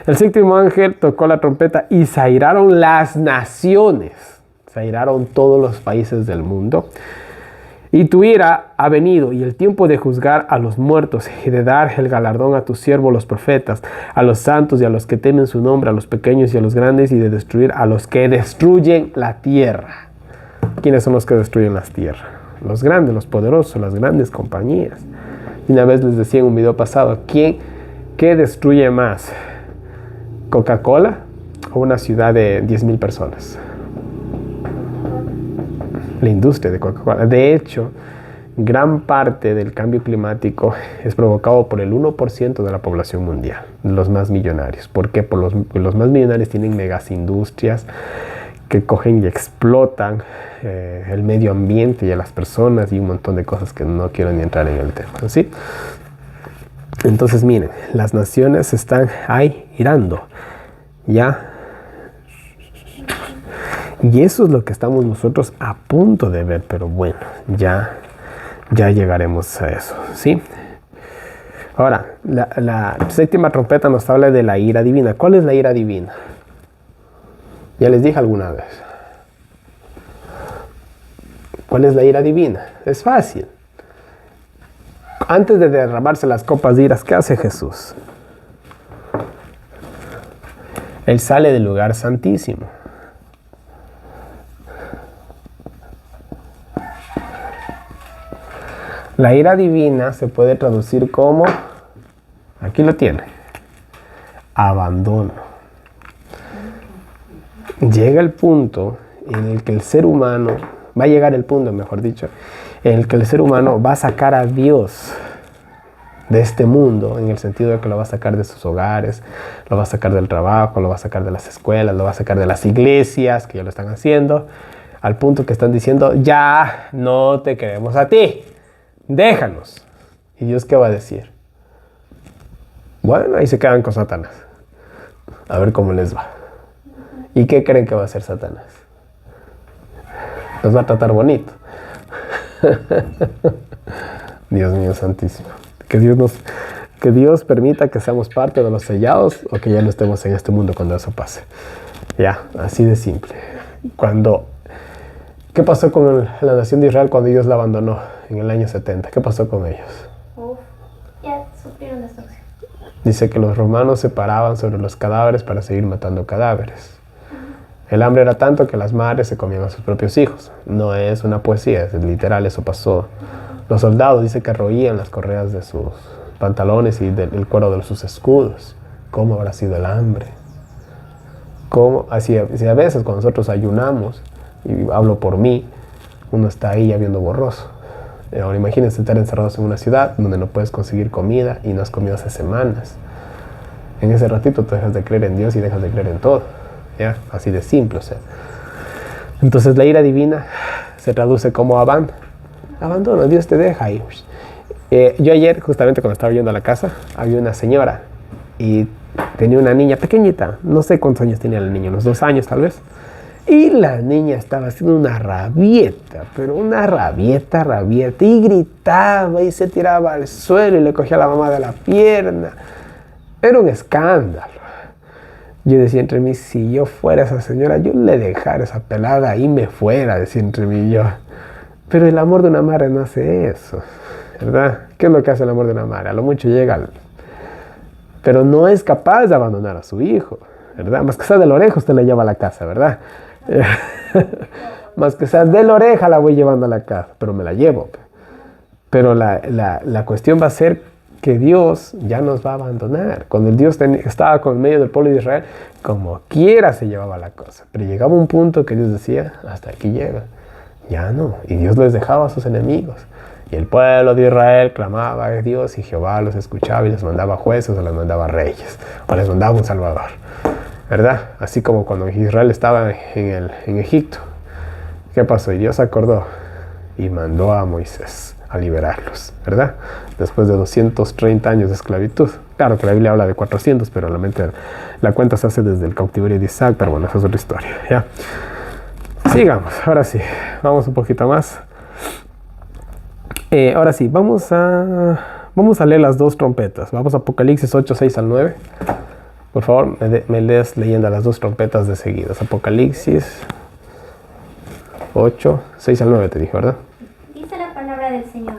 El séptimo ángel tocó la trompeta y se airaron las naciones. Se airaron todos los países del mundo. Y tu ira ha venido, y el tiempo de juzgar a los muertos y de dar el galardón a tus siervos los profetas, a los santos y a los que temen su nombre, a los pequeños y a los grandes, y de destruir a los que destruyen la tierra. ¿Quiénes son los que destruyen las tierras? Los grandes, los poderosos, las grandes compañías. Y una vez les decía en un video pasado, ¿qué destruye más? ¿Coca-Cola o una ciudad de 10,000 personas? La industria de Coca-Cola. De hecho, gran parte del cambio climático es provocado por el 1% de la población mundial, los más millonarios. ¿Por qué? Por los más millonarios tienen megas industrias que cogen y explotan el medio ambiente y a las personas y un montón de cosas que no quiero ni entrar en el tema, ¿sí? Entonces miren, las naciones están ahí irando, ¿ya? Y eso es lo que estamos nosotros a punto de ver, pero bueno, ya llegaremos a eso, ¿sí? Ahora, la séptima trompeta nos habla de la ira divina. ¿Cuál es la ira divina? Ya les dije alguna vez. ¿Cuál es la ira divina? Es fácil. Antes de derramarse las copas de iras, ¿qué hace Jesús? Él sale del lugar santísimo. La ira divina se puede traducir como, aquí lo tiene, abandono. Llega el punto en el que el ser humano, va a llegar el punto, mejor dicho, en el que el ser humano va a sacar a Dios de este mundo, en el sentido de que lo va a sacar de sus hogares, lo va a sacar del trabajo, lo va a sacar de las escuelas, lo va a sacar de las iglesias, que ya lo están haciendo, al punto que están diciendo, ya no te queremos a ti. Déjanos. ¿Y Dios qué va a decir? Bueno, ahí se quedan con Satanás. A ver cómo les va. ¿Y qué creen que va a hacer Satanás? Los va a tratar bonito. Dios mío santísimo. Que Dios permita que seamos parte de los sellados o que ya no estemos en este mundo cuando eso pase. Ya, así de simple. ¿Qué pasó con la nación de Israel cuando Dios la abandonó en el año 70? ¿Qué pasó con ellos? Ya sufrieron destrucción. Dice que los romanos se paraban sobre los cadáveres para seguir matando cadáveres. El hambre era tanto que las madres se comían a sus propios hijos. No es una poesía, es literal, eso pasó. Los soldados dice que roían las correas de sus pantalones y del cuero de sus escudos. ¿Cómo habrá sido el hambre? Así a veces cuando nosotros ayunamos, y hablo por mí, uno está ahí ya viendo borroso. Ahora imagínense estar encerrados en una ciudad donde no puedes conseguir comida y no has comido hace semanas. En ese ratito tú dejas de creer en Dios y dejas de creer en todo. ¿Ya? Así de simple, o sea. Entonces la ira divina se traduce como abandono. Dios te deja ahí. Yo ayer, justamente cuando estaba yendo a la casa, había una señora y tenía una niña pequeñita. No sé cuántos años tenía el niño, unos 2 años tal vez. Y la niña estaba haciendo una rabieta, pero una rabieta, y gritaba y se tiraba al suelo y le cogía a la mamá de la pierna. Era un escándalo. Yo decía entre mí, si yo fuera esa señora, yo le dejara esa pelada y me fuera, decía entre mí y yo. Pero el amor de una madre no hace eso, ¿verdad? ¿Qué es lo que hace el amor de una madre? A lo mucho llega, pero no es capaz de abandonar a su hijo, ¿verdad? Más que sea de la oreja, usted la lleva a la casa, ¿verdad? Más que sea de la oreja la voy llevando a la casa, pero me la llevo. Pero la cuestión va a ser que Dios ya nos va a abandonar. Cuando el Dios estaba con el medio del pueblo de Israel, como quiera se llevaba la cosa. Pero llegaba un punto que Dios decía, hasta aquí llega. Ya no. Y Dios les dejaba a sus enemigos. Y el pueblo de Israel clamaba a Dios y Jehová los escuchaba y les mandaba jueces o les mandaba reyes o les mandaba un salvador. ¿Verdad? Así como cuando Israel estaba en Egipto. ¿Qué pasó? Y Dios acordó y mandó a Moisés. a liberarlos, ¿verdad? Después de 230 años de esclavitud. Claro que la Biblia habla de 400, pero la cuenta se hace desde el cautiverio de Isaac, pero bueno, esa es otra historia, ¿ya? Sigamos, ahora sí, vamos un poquito más. Ahora sí, vamos a leer las dos trompetas. Vamos a Apocalipsis 8, 6 al 9. Por favor, me lees leyendo las dos trompetas de seguidas. Apocalipsis 8, 6 al 9 te dije, ¿verdad? Dice la palabra del Señor.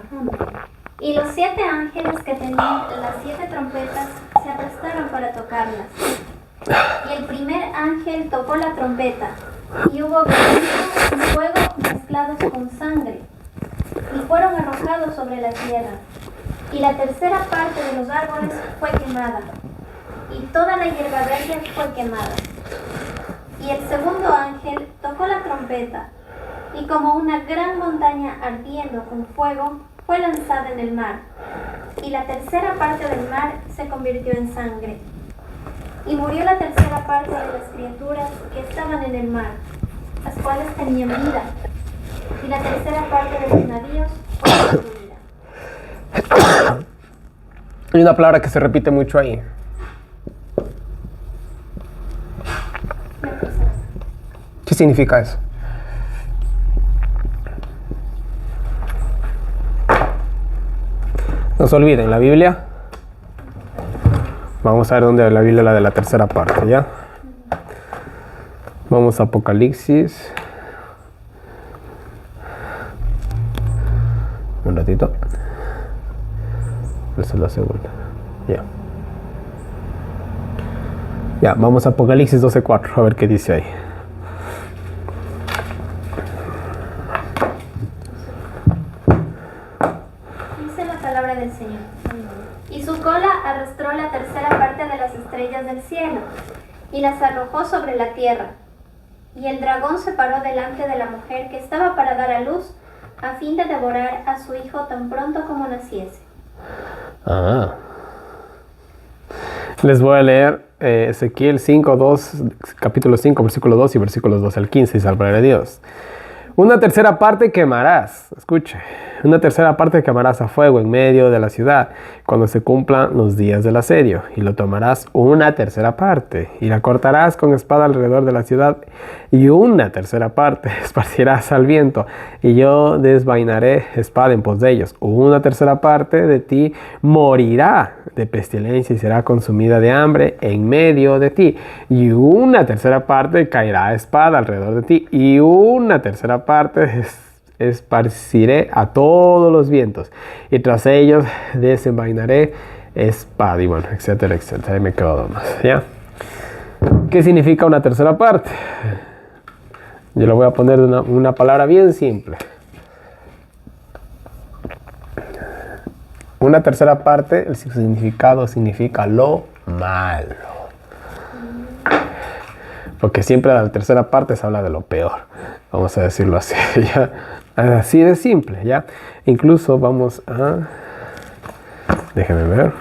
Y los 7 ángeles que tenían las 7 trompetas se aprestaron para tocarlas. Y el primer ángel tocó la trompeta, y hubo granizo y fuego mezclados con sangre, y fueron arrojados sobre la tierra. Y la tercera parte de los árboles fue quemada, y toda la hierba verde fue quemada. Y el segundo ángel tocó la trompeta, y como una gran montaña ardiendo con fuego, fue lanzada en el mar, y la tercera parte del mar se convirtió en sangre. Y murió la tercera parte de las criaturas que estaban en el mar, las cuales tenían vida, y la tercera parte de los navíos fue destruida. Hay una palabra que se repite mucho ahí. ¿Qué significa eso? No se olviden, la Biblia. Vamos a ver dónde la Biblia la de la tercera parte, ¿ya? Vamos a Apocalipsis. Un ratito. Esa es la segunda. Ya. Ya, vamos a Apocalipsis 12:4, a ver qué dice ahí. Dice la palabra del Señor. Y su cola arrastró la tercera parte de las estrellas del cielo, y las arrojó sobre la tierra. Y el dragón se paró delante de la mujer que estaba para dar a luz, a fin de devorar a su hijo tan pronto como naciese. Les voy a leer Ezequiel 5:2, capítulo 5, versículo 2 y versículos 2 al 15, dice la palabra de Dios. Una tercera parte quemarás, escuche, una tercera parte quemarás a fuego en medio de la ciudad cuando se cumplan los días del asedio, y lo tomarás una tercera parte y la cortarás con espada alrededor de la ciudad, y una tercera parte esparcirás al viento, y yo desvainaré espada en pos de ellos. Una tercera parte de ti morirá de pestilencia y será consumida de hambre en medio de ti, y una tercera parte caerá a espada alrededor de ti, y una tercera parte esparciré a todos los vientos, y tras ellos desenvainaré espada, y bueno, etcétera, etcétera. Ahí me quedo más, ¿ya? ¿Qué significa una tercera parte? Yo le voy a poner una palabra bien simple. Una tercera parte, el significado significa lo malo. Porque siempre la tercera parte se habla de lo peor. Vamos a decirlo así, ¿ya? Así de simple, ¿ya? Incluso vamos a... Déjenme ver.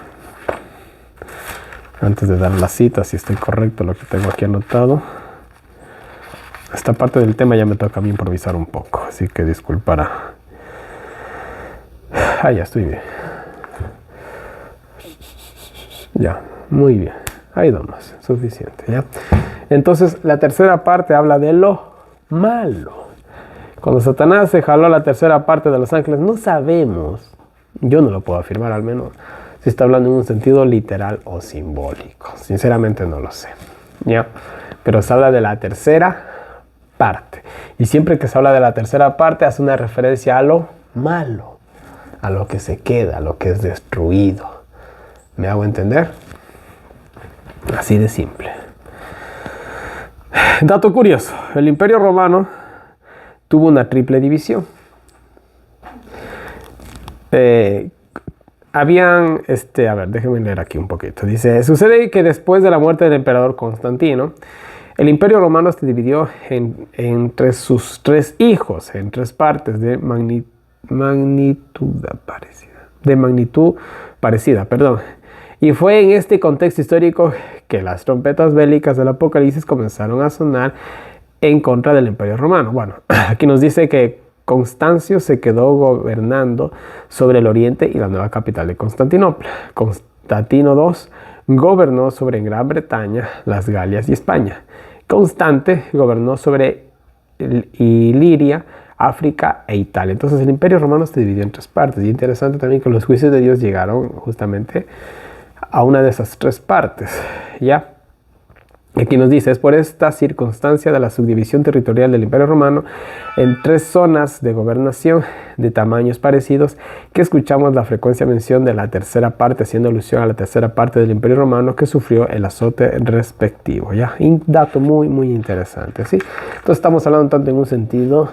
Antes de dar la cita, si estoy correcto lo que tengo aquí anotado. Esta parte del tema ya me toca a mí improvisar un poco, así que disculpará. Ya estoy bien. Ya, muy bien. Ahí nomás, suficiente, ¿ya? Entonces, la tercera parte habla de lo malo. Cuando Satanás se jaló la tercera parte de los ángeles, no sabemos, yo no lo puedo afirmar al menos, si está hablando en un sentido literal o simbólico. Sinceramente no lo sé, ¿ya? Pero se habla de la tercera parte. Y siempre que se habla de la tercera parte, hace una referencia a lo malo, a lo que se queda, a lo que es destruido. ¿Me hago entender? Así de simple. Dato curioso, el Imperio Romano tuvo una triple división. A ver, déjenme leer aquí un poquito. Dice, sucede que después de la muerte del emperador Constantino, el Imperio Romano se dividió entre sus 3 hijos, en 3 partes de magnitud parecida. Y fue en este contexto histórico que las trompetas bélicas del Apocalipsis comenzaron a sonar en contra del Imperio Romano. Bueno, aquí nos dice que Constancio se quedó gobernando sobre el oriente y la nueva capital de Constantinopla. Constantino II gobernó sobre Gran Bretaña, las Galias y España. Constante gobernó sobre Iliria, África e Italia. Entonces el Imperio Romano se dividió en 3 partes. Y interesante también que los juicios de Dios llegaron justamente a una de esas 3 partes. ¿Ya? Aquí nos dice, es por esta circunstancia de la subdivisión territorial del Imperio Romano en 3 zonas de gobernación de tamaños parecidos que escuchamos la frecuencia mención de la tercera parte, haciendo alusión a la tercera parte del Imperio Romano que sufrió el azote respectivo. ¿Ya? Un dato muy, muy interesante. ¿Sí? Entonces estamos hablando tanto en un sentido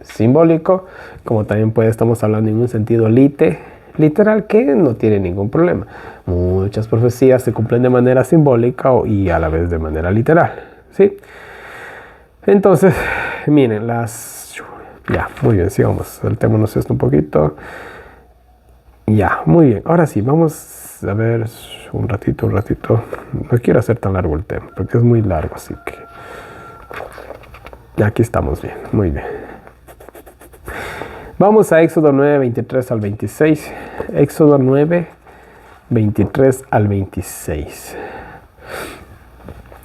simbólico como también estamos hablando en un sentido literal, que no tiene ningún problema. Muchas profecías se cumplen de manera simbólica y a la vez de manera literal, ¿sí? Entonces, miren, ya, muy bien, sigamos, saltémonos esto un poquito. Ya, muy bien, ahora sí, vamos a ver un ratito. No quiero hacer tan largo el tema, porque es muy largo, así que aquí estamos bien, muy bien. Vamos a Éxodo 9, 23 al 26. Éxodo 9, 23 al 26.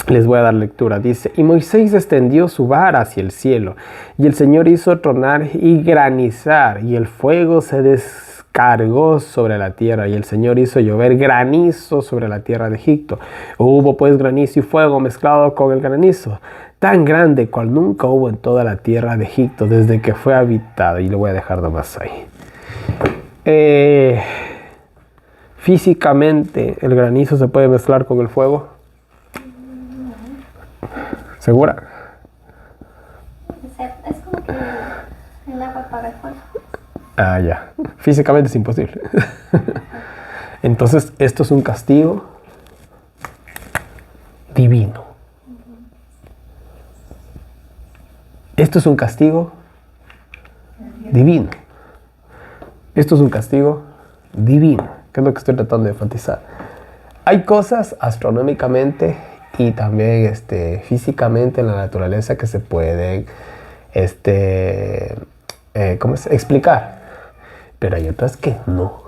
Les voy a dar lectura. Dice, y Moisés extendió su vara hacia el cielo, y el Señor hizo tronar y granizar, y el fuego se descargó sobre la tierra, y el Señor hizo llover granizo sobre la tierra de Egipto. Hubo pues granizo y fuego mezclado con el granizo, tan grande cual nunca hubo en toda la tierra de Egipto desde que fue habitada. Y lo voy a dejar nomás ahí. Físicamente, ¿el granizo se puede mezclar con el fuego? ¿Segura? Es como que el agua apaga el fuego. Ah, ya. Físicamente es imposible. Entonces, esto es un castigo divino. Esto es un castigo divino. Esto es un castigo divino, que es lo que estoy tratando de enfatizar. Hay cosas astronómicamente y también físicamente en la naturaleza que se pueden explicar, pero hay otras que no.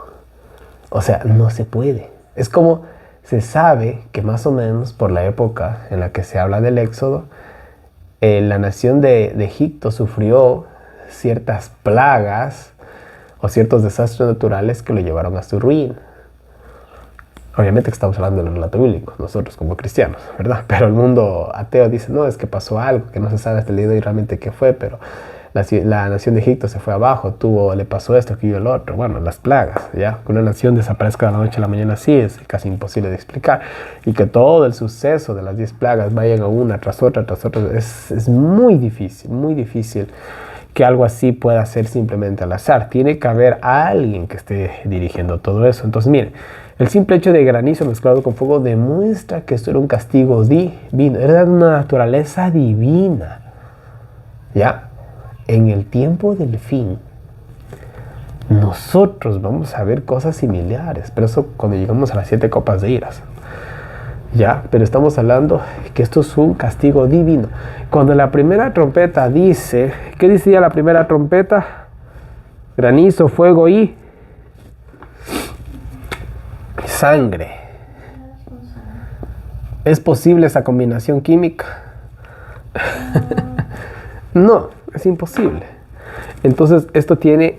O sea, no se puede. Es como se sabe que más o menos por la época en la que se habla del Éxodo, la nación de Egipto sufrió ciertas plagas o ciertos desastres naturales que lo llevaron a su ruina. Obviamente que estamos hablando del relato bíblico, nosotros como cristianos, ¿verdad? Pero el mundo ateo dice, no, es que pasó algo, que no se sabe hasta el día de hoy realmente qué fue, pero la nación de Egipto se fue abajo, le pasó esto, aquello, lo otro. Bueno, las plagas, ¿ya? Que una nación desaparezca de la noche a la mañana así es casi imposible de explicar. Y que todo el suceso de las 10 plagas vayan a una tras otra, es muy difícil que algo así pueda ser simplemente al azar. Tiene que haber alguien que esté dirigiendo todo eso. Entonces, miren, el simple hecho de granizo mezclado con fuego demuestra que esto era un castigo divino, era una naturaleza divina, ¿ya? En el tiempo del fin, nosotros vamos a ver cosas similares, pero eso cuando llegamos a las 7 copas de iras, ¿ya? Pero estamos hablando que esto es un castigo divino. Cuando la primera trompeta dice, ¿qué decía la primera trompeta? Granizo, fuego y sangre. ¿Es posible esa combinación química? No, es imposible. Entonces, esto tiene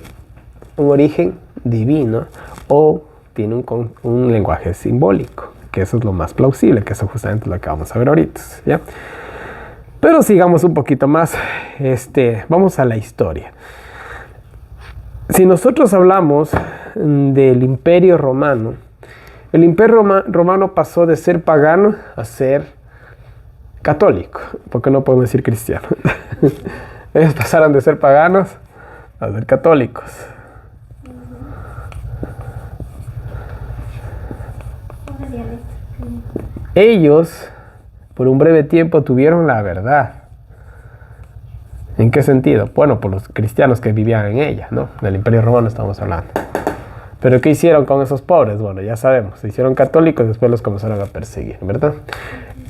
un origen divino o tiene un lenguaje simbólico, que eso es lo más plausible, que eso justamente es lo que vamos a ver ahorita, ¿ya? Pero sigamos un poquito más, vamos a la historia. Si nosotros hablamos del Imperio Romano, el Imperio Romano pasó de ser pagano a ser católico, porque no podemos decir cristiano. Ellos pasaron de ser paganos a ser católicos. Ellos, por un breve tiempo, tuvieron la verdad. ¿En qué sentido? Bueno, por los cristianos que vivían en ella, ¿no? Del Imperio Romano estamos hablando. Pero ¿qué hicieron con esos pobres? Bueno, ya sabemos, se hicieron católicos y después los comenzaron a perseguir, ¿verdad?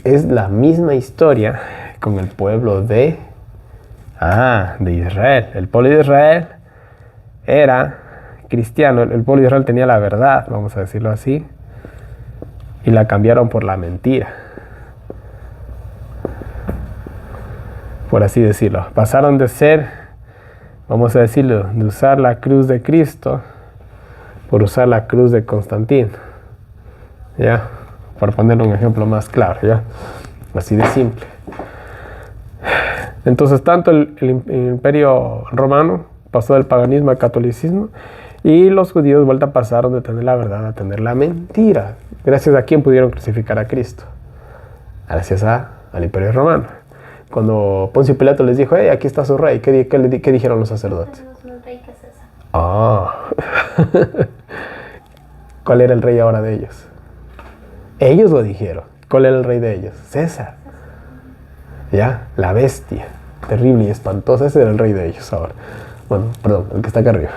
Es la misma historia con el pueblo de De Israel. El pueblo de Israel era cristiano. El pueblo de Israel tenía la verdad, vamos a decirlo así, y la cambiaron por la mentira, por así decirlo. Pasaron de ser, vamos a decirlo, de usar la cruz de Cristo por usar la cruz de Constantino, ¿ya? Por poner un ejemplo más claro, ¿ya? Así de simple. Entonces, tanto el imperio romano pasó del paganismo al catolicismo, y los judíos vuelta pasaron de tener la verdad a tener la mentira. ¿Gracias a quién pudieron crucificar a Cristo? Gracias al imperio romano. Cuando Poncio Pilato les dijo, aquí está su rey, ¿qué dijeron los sacerdotes? ¿Cuál era el rey ahora de ellos? Ellos lo dijeron. ¿Cuál era el rey de ellos? César. Ya, la bestia, terrible y espantosa. Ese era el rey de ellos ahora. Bueno, perdón, el que está acá arriba.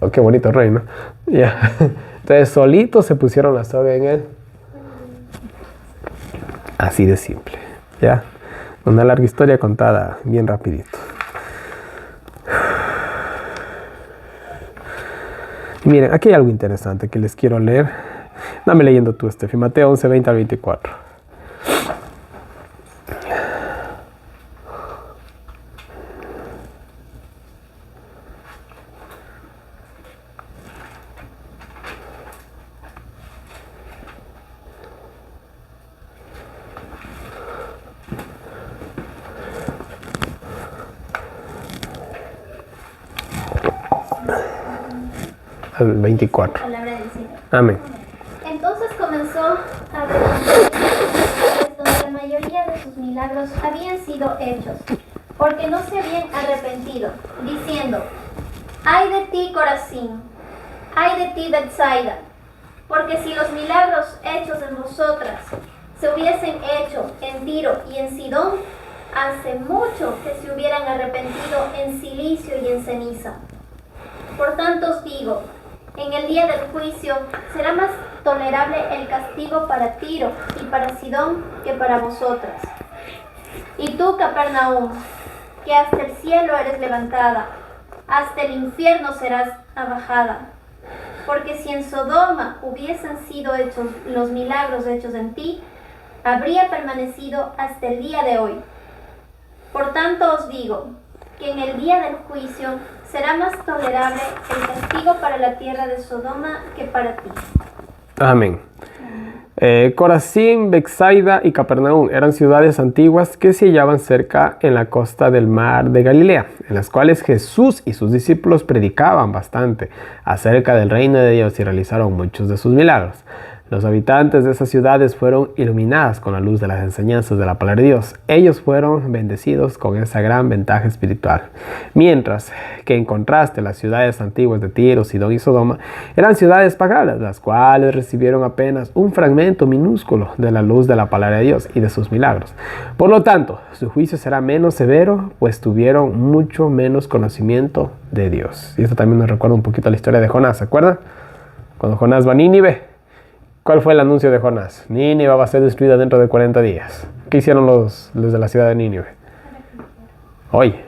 Oh, qué bonito rey, ¿no? Ya. Entonces solitos se pusieron la soga en él. Así de simple. Ya. Una larga historia contada bien rapidito. Y miren, aquí hay algo interesante que les quiero leer. Dame leyendo tú, Estefi. Mateo 11, 20 al 24. Al 24. Palabra del Señor. Amén. Entonces comenzó a reconstruir donde la mayoría de sus milagros habían sido hechos, porque no se habían arrepentido, diciendo: ¡Ay de ti, Corazín! ¡Ay de ti, Betsaida! Porque si los milagros hechos en vosotras se hubiesen hecho en Tiro y en Sidón, hace mucho que se hubieran arrepentido en silicio y en ceniza. Por tanto os digo, en el día del juicio será más tolerable el castigo para Tiro y para Sidón que para vosotras. Y tú, Capernaum, que hasta el cielo eres levantada, hasta el infierno serás abajada. Porque si en Sodoma hubiesen sido hechos los milagros hechos en ti, habría permanecido hasta el día de hoy. Por tanto os digo, que en el día del juicio será más tolerable el castigo para la tierra de Sodoma que para ti. Amén. Corazín, Betsaida y Capernaum eran ciudades antiguas que se hallaban cerca en la costa del mar de Galilea, en las cuales Jesús y sus discípulos predicaban bastante acerca del reino de Dios y realizaron muchos de sus milagros. Los habitantes de esas ciudades fueron iluminadas con la luz de las enseñanzas de la palabra de Dios. Ellos fueron bendecidos con esa gran ventaja espiritual. Mientras que en contraste las ciudades antiguas de Tiro, Sidón y Sodoma eran ciudades paganas, las cuales recibieron apenas un fragmento minúsculo de la luz de la palabra de Dios y de sus milagros. Por lo tanto, su juicio será menos severo, pues tuvieron mucho menos conocimiento de Dios. Y esto también nos recuerda un poquito a la historia de Jonás, ¿se acuerdan? Cuando Jonás va a Nínive. ¿Cuál fue el anuncio de Jonás? Nínive va a ser destruida dentro de 40 días. ¿Qué hicieron los de la ciudad de Nínive? Hoy.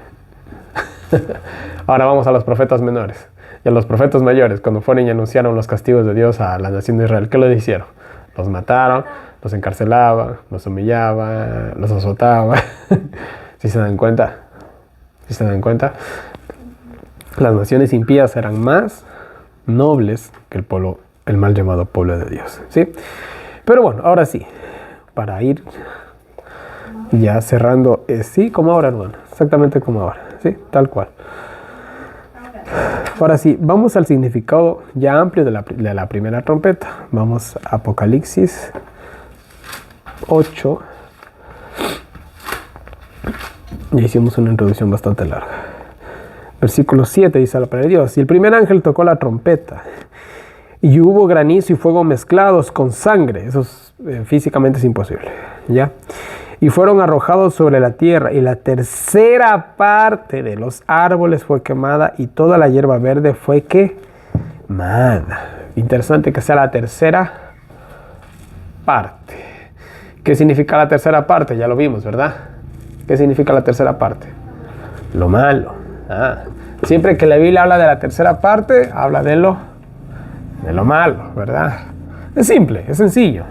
Ahora vamos a los profetas menores. Y a los profetas mayores, cuando fueron y anunciaron los castigos de Dios a la nación de Israel, ¿qué les hicieron? Los mataron, los encarcelaban, los humillaban, los azotaban. ¿Sí se dan cuenta? ¿Sí se dan cuenta? Las naciones impías eran más nobles que el mal llamado pueblo de Dios, ¿sí? Pero bueno, ahora sí, para ir ya cerrando, sí, como ahora, hermano, exactamente como ahora, ¿sí? Tal cual. Ahora sí, vamos al significado ya amplio de la primera trompeta. Vamos a Apocalipsis 8. Ya hicimos una introducción bastante larga. Versículo 7 dice la palabra de Dios: y el primer ángel tocó la trompeta, y hubo granizo y fuego mezclados con sangre. Eso físicamente es imposible, ¿ya? Y fueron arrojados sobre la tierra, y la tercera parte de los árboles fue quemada, y toda la hierba verde fue quemada. Interesante que sea la tercera parte. ¿Qué significa la tercera parte? Ya lo vimos, ¿verdad? ¿Qué significa la tercera parte? Lo malo. Siempre que la Biblia habla de la tercera parte, habla de lo malo, ¿verdad? Es simple, es sencillo.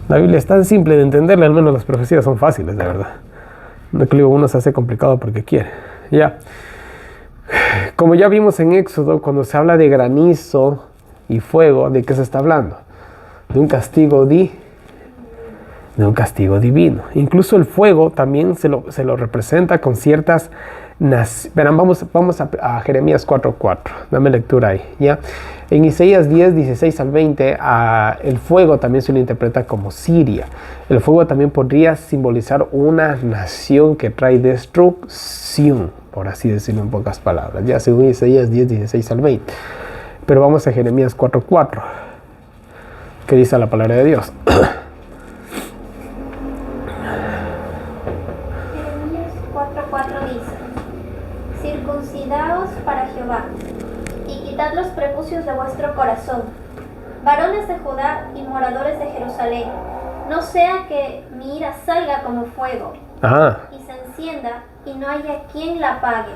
La Biblia es tan simple de entenderla, al menos las profecías son fáciles, de verdad. No que uno se hace complicado porque quiere. Ya. Como ya vimos en Éxodo, cuando se habla de granizo y fuego, ¿de qué se está hablando? De un castigo divino. Incluso el fuego también se lo representa con ciertas... Verán, vamos a Jeremías 4:4. Dame lectura ahí, ¿ya? En Isaías 10:16 al 20, el fuego también se lo interpreta como Siria. El fuego también podría simbolizar una nación que trae destrucción, por así decirlo en pocas palabras, ya según Isaías 10:16 al 20. Pero vamos a Jeremías 4:4, que dice la palabra de Dios. Jeremías 4:4 dice: Circuncidaos para Jehová, y quitad los prepucios de vuestro corazón, varones de Judá y moradores de Jerusalén, no sea que mi ira salga como fuego, y se encienda, y no haya quien la apague,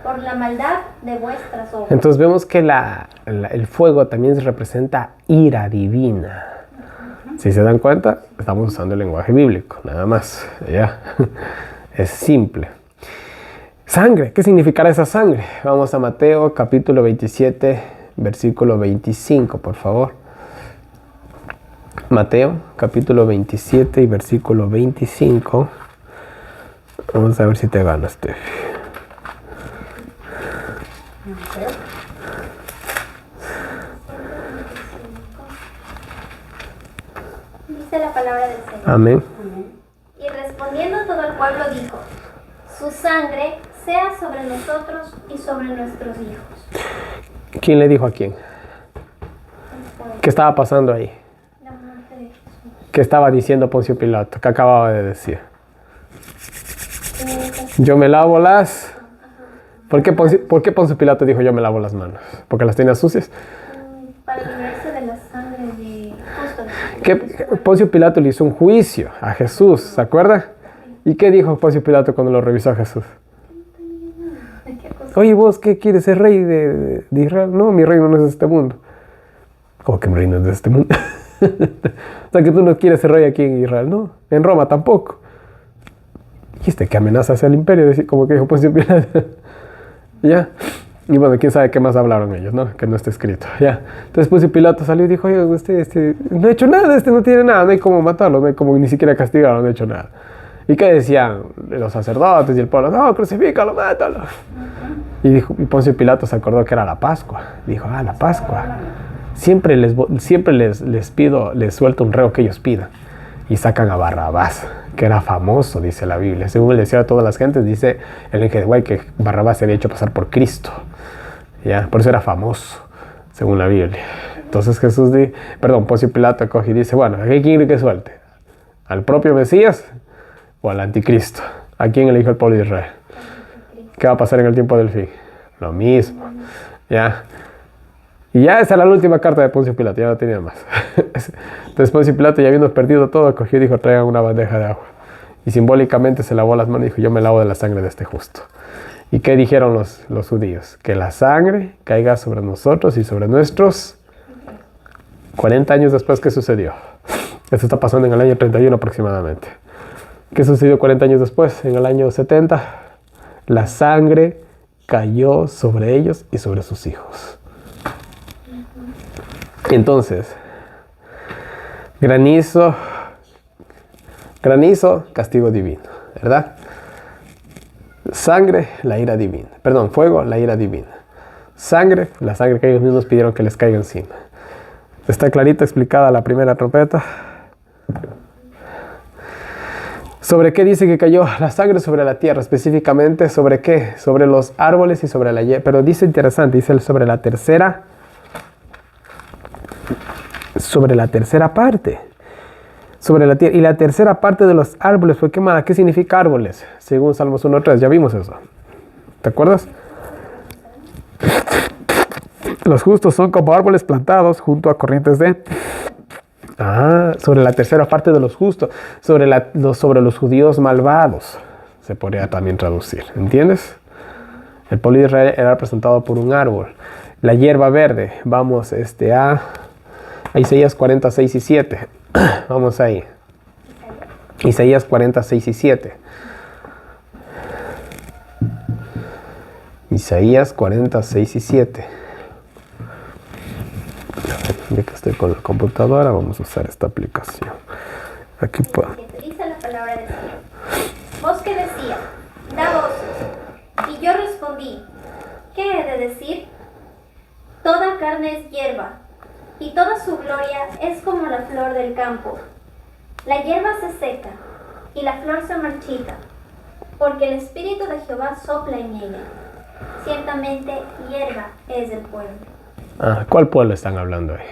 por la maldad de vuestras obras. Entonces vemos que el fuego también representa ira divina. Si se dan cuenta, estamos usando el lenguaje bíblico, nada más. ¿Ya? Es simple. Sangre, ¿qué significará esa sangre? Vamos a Mateo capítulo 27, versículo 25, por favor. Mateo capítulo 27 y versículo 25. Vamos a ver si te ganas, Tefi. Dice la palabra del Señor. Amén. Y respondiendo todo el pueblo dijo: su sangre sea sobre nosotros y sobre nuestros hijos. ¿Quién le dijo a quién? ¿Qué estaba pasando ahí? La muerte de Jesús. ¿Qué estaba diciendo Poncio Pilato? ¿Qué acababa de decir? Yo me lavo las... ¿Por qué Poncio Pilato dijo yo me lavo las manos? ¿Porque las tenía sucias? Para librarse de la sangre de justo. ¿Qué? Poncio Pilato le hizo un juicio a Jesús, ¿se acuerda? ¿Y qué dijo Poncio Pilato cuando lo revisó a Jesús? Oye, ¿vos qué quieres? ¿Ser rey de Israel? No, mi reino no es de este mundo. ¿Cómo que mi reino es de este mundo? O sea, que tú no quieres ser rey aquí en Israel, ¿no? En Roma tampoco. Dijiste que amenazas al imperio, como que dijo Poncio Pilato. ¿Ya? Y bueno, quién sabe qué más hablaron ellos, ¿no? Que no está escrito, ¿ya? Entonces Poncio Pilato salió y dijo: oye, usted no ha hecho nada, no tiene nada, no hay como matarlo, no hay como ni siquiera castigarlo, no ha hecho nada. ¿Y qué decían los sacerdotes y el pueblo? No, crucifícalo, mátalo. Y Poncio Pilato se acordó que era la Pascua. Dijo: la Pascua. Siempre les suelto un reo que ellos pidan. Y sacan a Barrabás, que era famoso, dice la Biblia. Según le decía a todas las gentes, dice el Inge de Guay que Barrabás se había hecho pasar por Cristo. ¿Ya? Por eso era famoso, según la Biblia. Entonces Poncio Pilato coge y dice: bueno, ¿a quién quiere que suelte? ¿Al propio Mesías o al anticristo? ¿A quién eligió el pueblo de Israel? ¿Qué va a pasar en el tiempo del fin? Lo mismo. ¿Ya? Y ya esa era la última carta de Poncio Pilato, ya no tenía más. Entonces Poncio Pilato, ya habiendo perdido todo, cogió y dijo: traigan una bandeja de agua. Y simbólicamente se lavó las manos y dijo: yo me lavo de la sangre de este justo. ¿Y qué dijeron los judíos? Que la sangre caiga sobre nosotros y sobre nuestros. 40 años después, ¿qué sucedió? Esto está pasando en el año 31 aproximadamente. ¿Qué sucedió 40 años después? En el año 70, la sangre cayó sobre ellos y sobre sus hijos. Entonces, granizo, castigo divino, ¿verdad? Sangre, la ira divina. Perdón, fuego, la ira divina. Sangre, la sangre que ellos mismos pidieron que les caiga encima. ¿Está clarita explicada la primera trompeta? ¿Sobre qué dice que cayó la sangre? Sobre la tierra, específicamente ¿sobre qué? Sobre los árboles y sobre la hierba. Pero dice interesante, dice sobre la tercera parte. Sobre la tierra. Y la tercera parte de los árboles fue quemada. ¿Qué significa árboles? Según Salmos 1:3, ya vimos eso. ¿Te acuerdas? Los justos son como árboles plantados junto a corrientes de Sobre la tercera parte de los justos, sobre los judíos malvados, se podría también traducir, ¿entiendes? El pueblo de Israel era representado por un árbol. La hierba verde, vamos a Isaías 46 y 7. Vamos ahí. Isaías 46 y 7. Isaías 46 y 7. Ya que estoy con la computadora, vamos a usar esta aplicación. Aquí puedo. Dice la palabra del Señor. Vos que decías, da voces. Y yo respondí, ¿qué he de decir? Toda carne es hierba, y toda su gloria es como la flor del campo. La hierba se seca, y la flor se marchita, porque el Espíritu de Jehová sopla en ella. Ciertamente hierba es el pueblo. ¿Cuál pueblo están hablando ahí?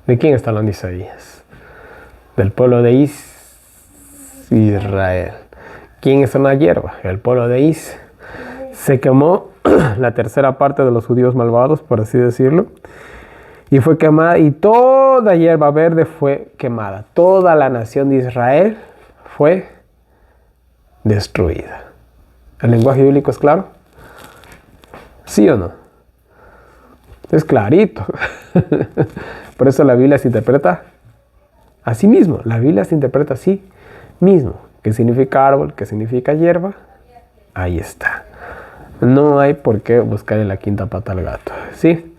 ¿De quién está hablando Isaías? Del pueblo de Israel. ¿Quién es una hierba? El pueblo de Se quemó la tercera parte de los judíos malvados, por así decirlo, y fue quemada, y toda hierba verde fue quemada. Toda la nación de Israel fue destruida. ¿El lenguaje bíblico es claro? ¿Sí o no? Es clarito. Por eso la Biblia se interpreta así mismo. La Biblia se interpreta así mismo. ¿Qué significa árbol? ¿Qué significa hierba? Ahí está. No hay por qué buscar en la quinta pata al gato. ¿Sí?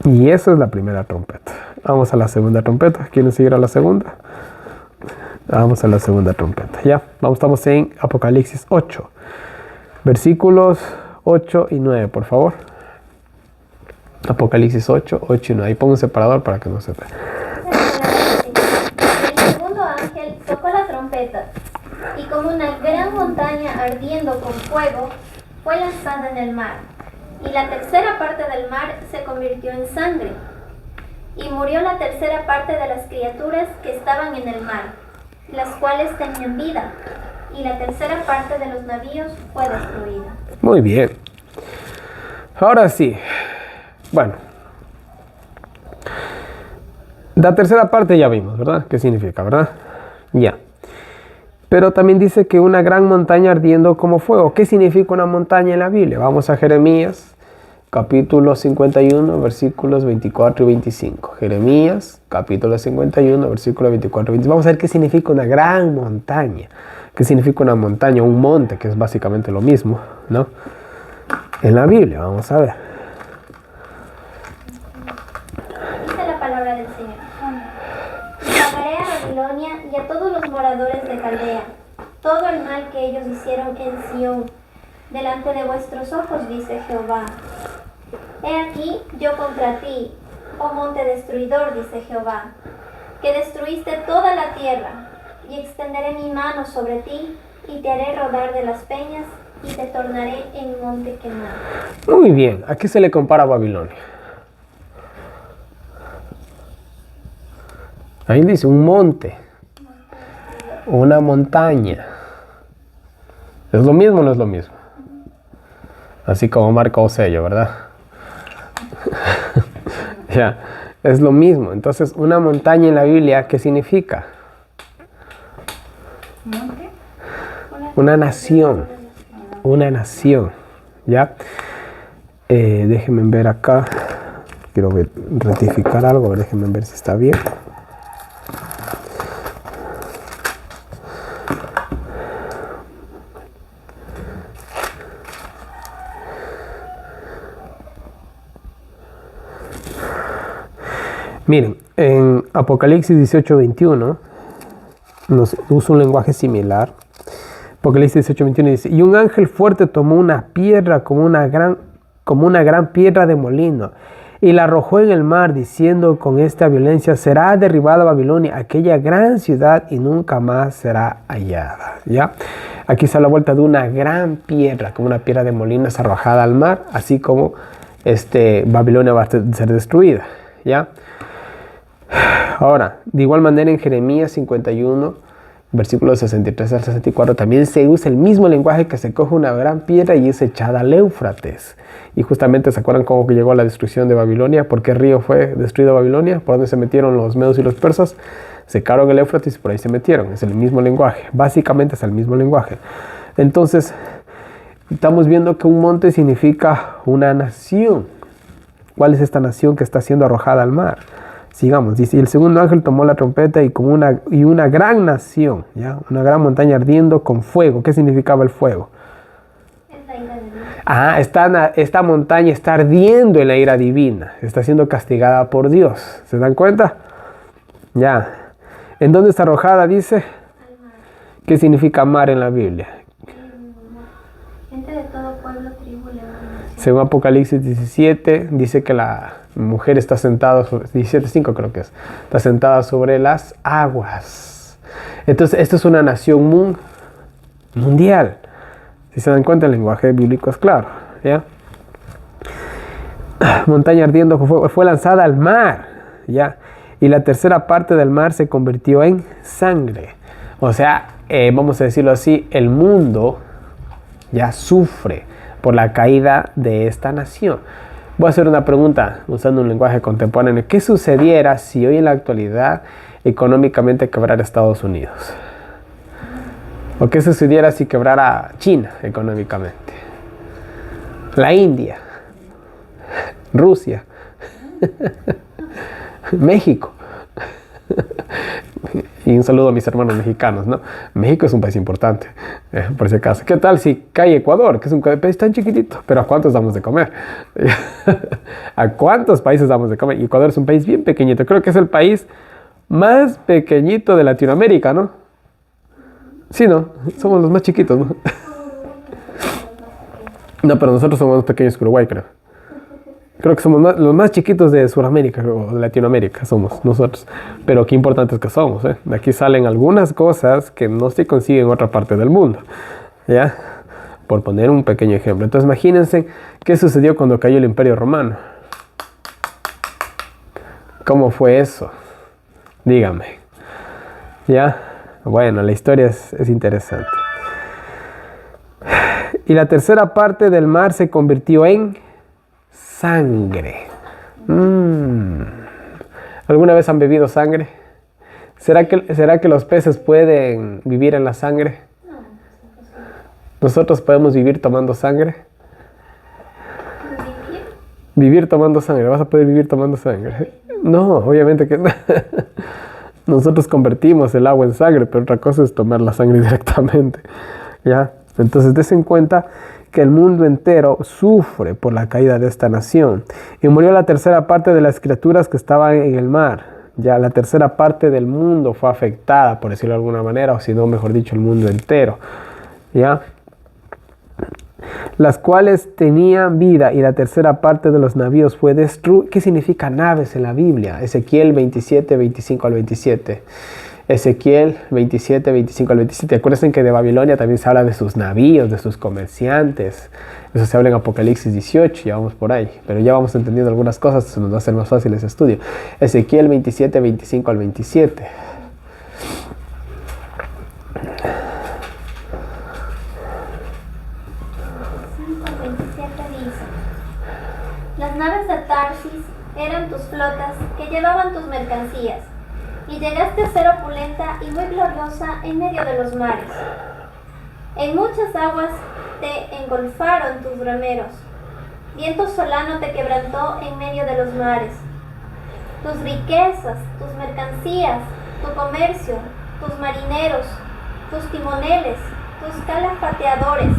Y esa es la primera trompeta. Vamos a la segunda trompeta. ¿Quieren seguir a la segunda? Vamos a la segunda trompeta. Ya, estamos en Apocalipsis 8. Versículos 8 y 9, por favor. Apocalipsis 8, 8 y 9. Ahí pongo un separador para que no se vea. El segundo ángel tocó la trompeta, y como una gran montaña ardiendo con fuego, fue lanzada en el mar. Y la tercera parte del mar se convirtió en sangre. Y murió la tercera parte de las criaturas que estaban en el mar, las cuales tenían vida. Y la tercera parte de los navíos fue destruida. Muy bien. Ahora sí. Bueno. La tercera parte ya vimos, ¿verdad? ¿Qué significa, verdad? Ya. Pero también dice que una gran montaña ardiendo como fuego. ¿Qué significa una montaña en la Biblia? Vamos a Jeremías, capítulo 51, versículos 24 y 25. Jeremías, capítulo 51, versículos 24 y 25. Vamos a ver qué significa una gran montaña. ¿Qué significa una montaña? Un monte, que es básicamente lo mismo, ¿no? En la Biblia, vamos a ver. Dice la palabra del Señor. Y pagaré a Babilonia y a todos los moradores de Caldea todo el mal que ellos hicieron en Sión, delante de vuestros ojos, dice Jehová. He aquí yo contra ti, oh monte destruidor, dice Jehová, que destruiste toda la tierra, y extenderé mi mano sobre ti, y te haré rodar de las peñas, y te tornaré en monte quemado. Muy bien, ¿a qué se le compara a Babilonia? Ahí dice un monte, una montaña. ¿Es lo mismo o no es lo mismo? Así como marca Osello, ¿verdad? Ya, es lo mismo. Entonces, una montaña en la Biblia, ¿qué significa? Una nación. Una nación. ¿Ya? Déjenme ver acá. Quiero rectificar algo. Déjenme ver si está bien. Miren, en Apocalipsis 18:21 nos usa un lenguaje similar. Apocalipsis 18:21 dice: y un ángel fuerte tomó una piedra como una gran piedra de molino y la arrojó en el mar, diciendo con esta violencia: será derribada Babilonia, aquella gran ciudad, y nunca más será hallada. ¿Ya? Aquí está la vuelta de una gran piedra, como una piedra de molino es arrojada al mar, así como Babilonia va a ser destruida. ¿Ya? Ahora, de igual manera en Jeremías 51, versículos 63 al 64, también se usa el mismo lenguaje, que se coge una gran piedra y es echada al Éufrates. Y justamente se acuerdan cómo que llegó la destrucción de Babilonia. ¿Por qué río fue destruido Babilonia? ¿Por dónde se metieron los medos y los persas? Secaron el Éufrates y por ahí se metieron. Es el mismo lenguaje, básicamente es el mismo lenguaje. Entonces estamos viendo que un monte significa una nación. ¿Cuál es esta nación que está siendo arrojada al mar? Sigamos, dice, y el segundo ángel tomó la trompeta y una gran nación, ¿ya? Una gran montaña ardiendo con fuego. ¿Qué significaba el fuego? Es la ira de Dios. Esta montaña está ardiendo en la ira divina, está siendo castigada por Dios. ¿Se dan cuenta? Ya. ¿En dónde está arrojada? Dice. ¿Qué significa mar en la Biblia? Gente de todo pueblo, tribu, lengua y nación. Según Apocalipsis 17, dice que la mujer está sentada, 17:5 creo que es, está sentada sobre las aguas. Entonces, esto es una nación mundial. Si se dan cuenta, el lenguaje bíblico es claro, ¿ya? Montaña ardiendo con fuego, fue lanzada al mar, ¿ya? Y la tercera parte del mar se convirtió en sangre. O sea, vamos a decirlo así, el mundo ya sufre por la caída de esta nación. Voy a hacer una pregunta usando un lenguaje contemporáneo. ¿Qué sucediera si hoy en la actualidad económicamente quebrara Estados Unidos? ¿O qué sucediera si quebrara China económicamente? La India, Rusia, México. Y un saludo a mis hermanos mexicanos, ¿no? México es un país importante, por si acaso. ¿Qué tal si cae Ecuador, que es un país tan chiquitito? Pero ¿a cuántos damos de comer? ¿A cuántos países damos de comer? Y Ecuador es un país bien pequeñito. Creo que es el país más pequeñito de Latinoamérica, ¿no? Sí, ¿no? Somos los más chiquitos, ¿no? No, pero nosotros somos más pequeños que Uruguay, creo. Creo que somos los más chiquitos de Sudamérica o de Latinoamérica, somos nosotros. Pero qué importantes que somos, ¿eh? De aquí salen algunas cosas que no se consiguen en otra parte del mundo, ¿ya? Por poner un pequeño ejemplo. Entonces imagínense qué sucedió cuando cayó el Imperio Romano. ¿Cómo fue eso? Dígame. ¿Ya? Bueno, la historia es interesante. Y la tercera parte del mar se convirtió en sangre. ¿Alguna vez han bebido sangre? ¿Será que los peces pueden vivir en la sangre? ¿Nosotros podemos vivir tomando sangre? ¿Vivir tomando sangre? ¿Vas a poder vivir tomando sangre? No, obviamente que no. Nosotros convertimos el agua en sangre, pero otra cosa es tomar la sangre directamente, ¿ya? Entonces, des en cuenta que el mundo entero sufre por la caída de esta nación. Y murió la tercera parte de las criaturas que estaban en el mar. Ya la tercera parte del mundo fue afectada, por decirlo de alguna manera, o si no, mejor dicho, el mundo entero. ¿Ya? Las cuales tenían vida, y la tercera parte de los navíos fue destruida. ¿Qué significa naves en la Biblia? Ezequiel 27, 25 al 27. Ezequiel 27, 25 al 27. Acuérdense que de Babilonia también se habla de sus navíos, de sus comerciantes. Eso se habla en Apocalipsis 18, ya vamos por ahí. Pero ya vamos entendiendo algunas cosas, se nos va a hacer más fácil ese estudio. Ezequiel 27, 25 al 27. Las naves de Tarsis eran tus flotas que llevaban tus mercancías, y llegaste a ser opulenta y muy gloriosa en medio de los mares. En muchas aguas te engolfaron tus remeros, viento solano te quebrantó en medio de los mares. Tus riquezas, tus mercancías, tu comercio, tus marineros, tus timoneles, tus calafateadores,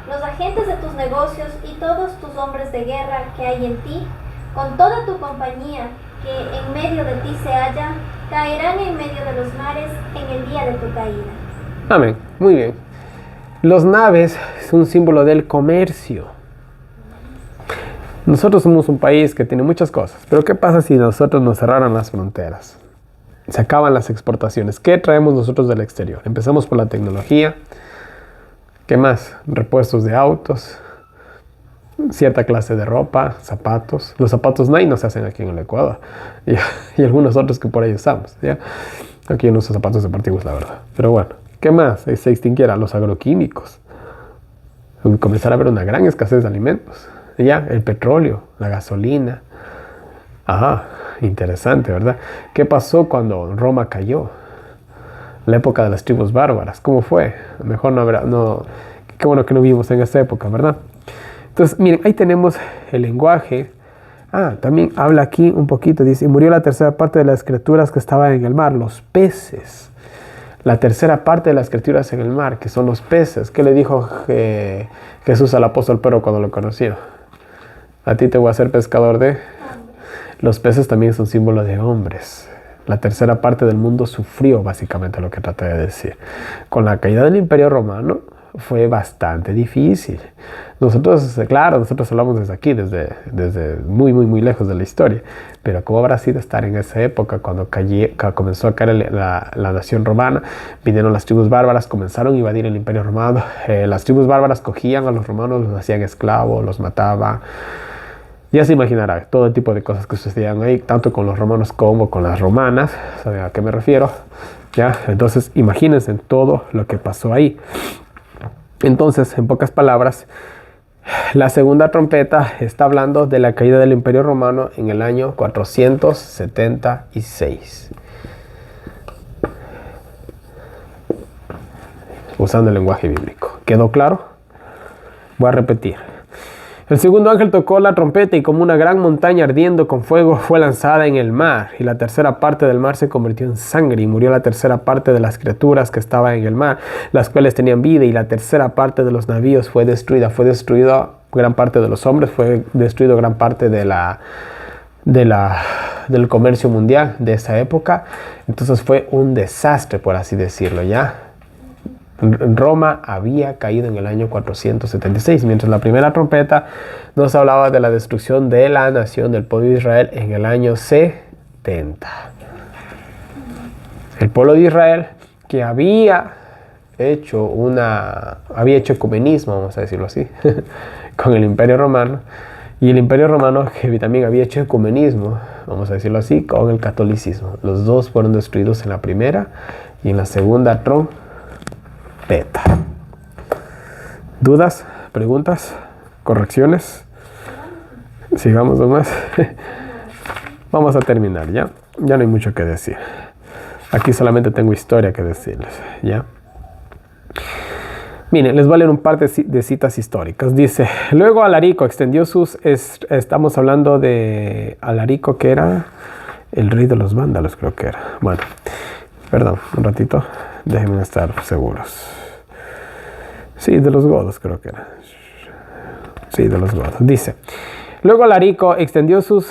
los agentes de tus negocios y todos tus hombres de guerra que hay en ti, con toda tu compañía que en medio de ti se halla, caerán en medio de los mares en el día de tu caída. Amén. Muy bien. Los naves son un símbolo del comercio. Nosotros somos un país que tiene muchas cosas, pero ¿qué pasa si nosotros nos cerraran las fronteras? Se acaban las exportaciones. ¿Qué traemos nosotros del exterior? Empezamos por la tecnología. ¿Qué más? Repuestos de autos, cierta clase de ropa, zapatos. Los zapatos Nike no se hacen aquí en el Ecuador y algunos otros que por ahí usamos, ¿ya? Aquí no uso zapatos deportivos, la verdad. Pero bueno, ¿qué más? Se extinguieran los agroquímicos. Comenzar a haber una gran escasez de alimentos. Ya, el petróleo, la gasolina. Ajá, interesante, ¿verdad? ¿Qué pasó cuando Roma cayó? La época de las tribus bárbaras, ¿cómo fue? Mejor no habrá, no, qué bueno que no vivimos en esa época, ¿verdad? Entonces, miren, ahí tenemos el lenguaje. También habla aquí un poquito, dice, y murió la tercera parte de las criaturas que estaban en el mar, los peces. La tercera parte de las criaturas en el mar, que son los peces. ¿Qué le dijo Jesús al apóstol Pedro cuando lo conoció? A ti te voy a hacer pescador de... Los peces también son símbolo de hombres. La tercera parte del mundo sufrió, básicamente, lo que traté de decir. Con la caída del Imperio Romano fue bastante difícil. Nosotros, claro, nosotros hablamos desde aquí, desde muy, muy, muy lejos de la historia. Pero ¿cómo habrá sido estar en esa época cuando comenzó a caer la nación romana? Vinieron las tribus bárbaras, comenzaron a invadir el Imperio Romano. Las tribus bárbaras cogían a los romanos, los hacían esclavos, los mataban. Ya se imaginará todo el tipo de cosas que sucedían ahí, tanto con los romanos como con las romanas. ¿Saben a qué me refiero? ¿Ya? Entonces, imagínense todo lo que pasó ahí. Entonces, en pocas palabras, la segunda trompeta está hablando de la caída del Imperio Romano en el año 476. Usando el lenguaje bíblico. ¿Quedó claro? Voy a repetir. El segundo ángel tocó la trompeta y como una gran montaña ardiendo con fuego fue lanzada en el mar, y la tercera parte del mar se convirtió en sangre, y murió la tercera parte de las criaturas que estaban en el mar, las cuales tenían vida, y la tercera parte de los navíos fue destruida. Fue destruida gran parte de los hombres, fue destruido gran parte del comercio mundial de esa época. Entonces fue un desastre, por así decirlo, ¿ya? Roma había caído en el año 476, mientras la primera trompeta nos hablaba de la destrucción de la nación del pueblo de Israel en el año 70. El pueblo de Israel, que había hecho ecumenismo, vamos a decirlo así, con el Imperio Romano, y el Imperio Romano que también había hecho ecumenismo, vamos a decirlo así, con el catolicismo. Los dos fueron destruidos en la primera y en la segunda trompeta. ¿Dudas? ¿Preguntas? ¿Correcciones? Sigamos nomás. Vamos a terminar, ¿ya? Ya no hay mucho que decir. Aquí solamente tengo historia que decirles, ¿ya? Miren, les voy a leer un par de citas históricas. Dice, luego Alarico extendió sus... estamos hablando de Alarico, que era el rey de los vándalos, creo que era. Bueno, perdón, un ratito. Déjenme estar seguros. Sí, de los godos creo que era. Sí, de los godos. Dice, luego Alarico extendió sus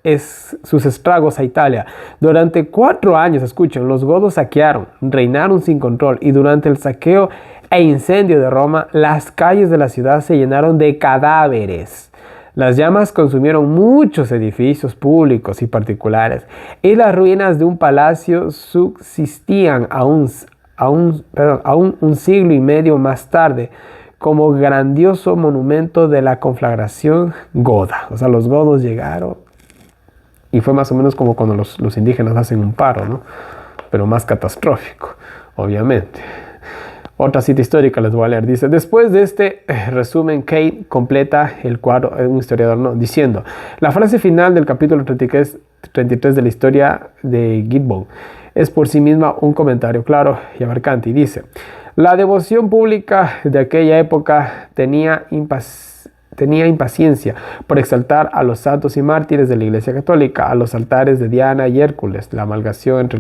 estragos a Italia. Durante 4 años, escuchen, los godos saquearon, reinaron sin control, y durante el saqueo e incendio de Roma, las calles de la ciudad se llenaron de cadáveres. Las llamas consumieron muchos edificios públicos y particulares, y las ruinas de un palacio subsistían aún un siglo y medio más tarde como grandioso monumento de la conflagración goda. O sea, los godos llegaron y fue más o menos como cuando los indígenas hacen un paro, ¿no? Pero más catastrófico, obviamente. Otra cita histórica les voy a leer. Dice, después de este resumen, Kate completa el cuadro, un historiador, ¿no? Diciendo, la frase final del capítulo 33 de la historia de Gibbon es por sí misma un comentario claro y abarcante. Y dice, la devoción pública de aquella época tenía impaciencia por exaltar a los santos y mártires de la Iglesia Católica, a los altares de Diana y Hércules, la amalgamación entre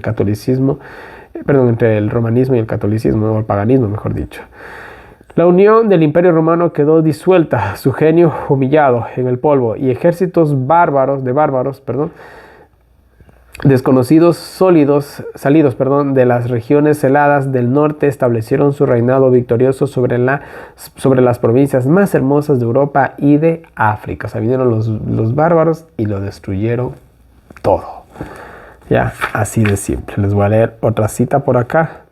el romanismo y el catolicismo, o el paganismo, mejor dicho. La unión del Imperio Romano quedó disuelta, su genio humillado en el polvo, y ejércitos desconocidos salidos de las regiones heladas del norte establecieron su reinado victorioso sobre las provincias más hermosas de Europa y de África. O sea, vinieron los bárbaros y lo destruyeron todo. Ya, así de simple. Les voy a leer otra cita por acá.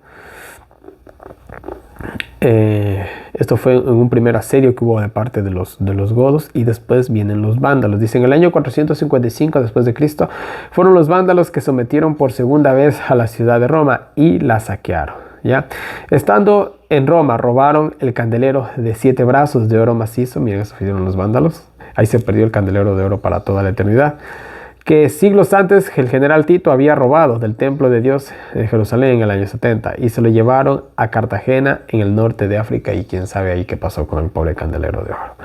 Esto fue en un primer asedio que hubo de parte de los godos, y después vienen los vándalos. Dice, en el año 455 después de Cristo fueron los vándalos que sometieron por segunda vez a la ciudad de Roma y la saquearon. ¿Ya? Estando en Roma, robaron el candelero de 7 brazos de oro macizo. Miren, eso hicieron los vándalos. Ahí se perdió el candelero de oro para toda la eternidad, que siglos antes el general Tito había robado del templo de Dios de Jerusalén en el año 70, y se lo llevaron a Cartagena en el norte de África, y quién sabe ahí qué pasó con el pobre candelero de oro,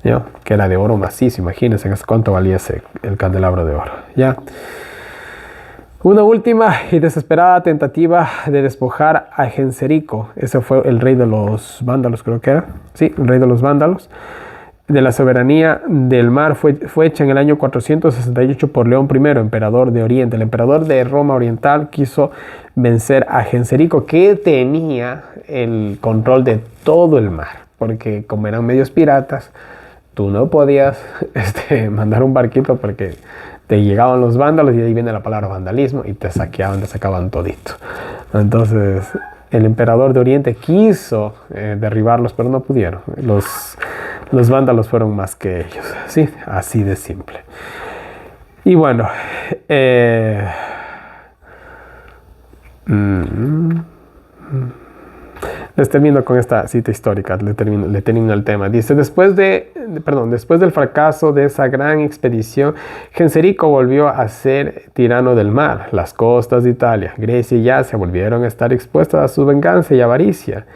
¿ya? Que era de oro macizo. Imagínense cuánto valía el candelabro de oro, ¿ya? Una última y desesperada tentativa de despojar a Genserico. Ese fue el rey de los vándalos, creo que era. Sí, el rey de los vándalos. De la soberanía del mar fue hecha en el año 468 por León I, emperador de Oriente. El emperador de Roma Oriental quiso vencer a Genserico, que tenía el control de todo el mar, porque como eran medios piratas, tú no podías mandar un barquito porque te llegaban los vándalos, y ahí viene la palabra vandalismo, y te sacaban todito. Entonces el emperador de Oriente quiso derribarlos, pero no pudieron. Los vándalos fueron más que ellos, ¿sí? Así de simple. Y bueno, les termino con esta cita histórica, le termino el tema. Dice, después del fracaso de esa gran expedición, Genserico volvió a ser tirano del mar. Las costas de Italia, Grecia y Asia volvieron a estar expuestas a su venganza y avaricia.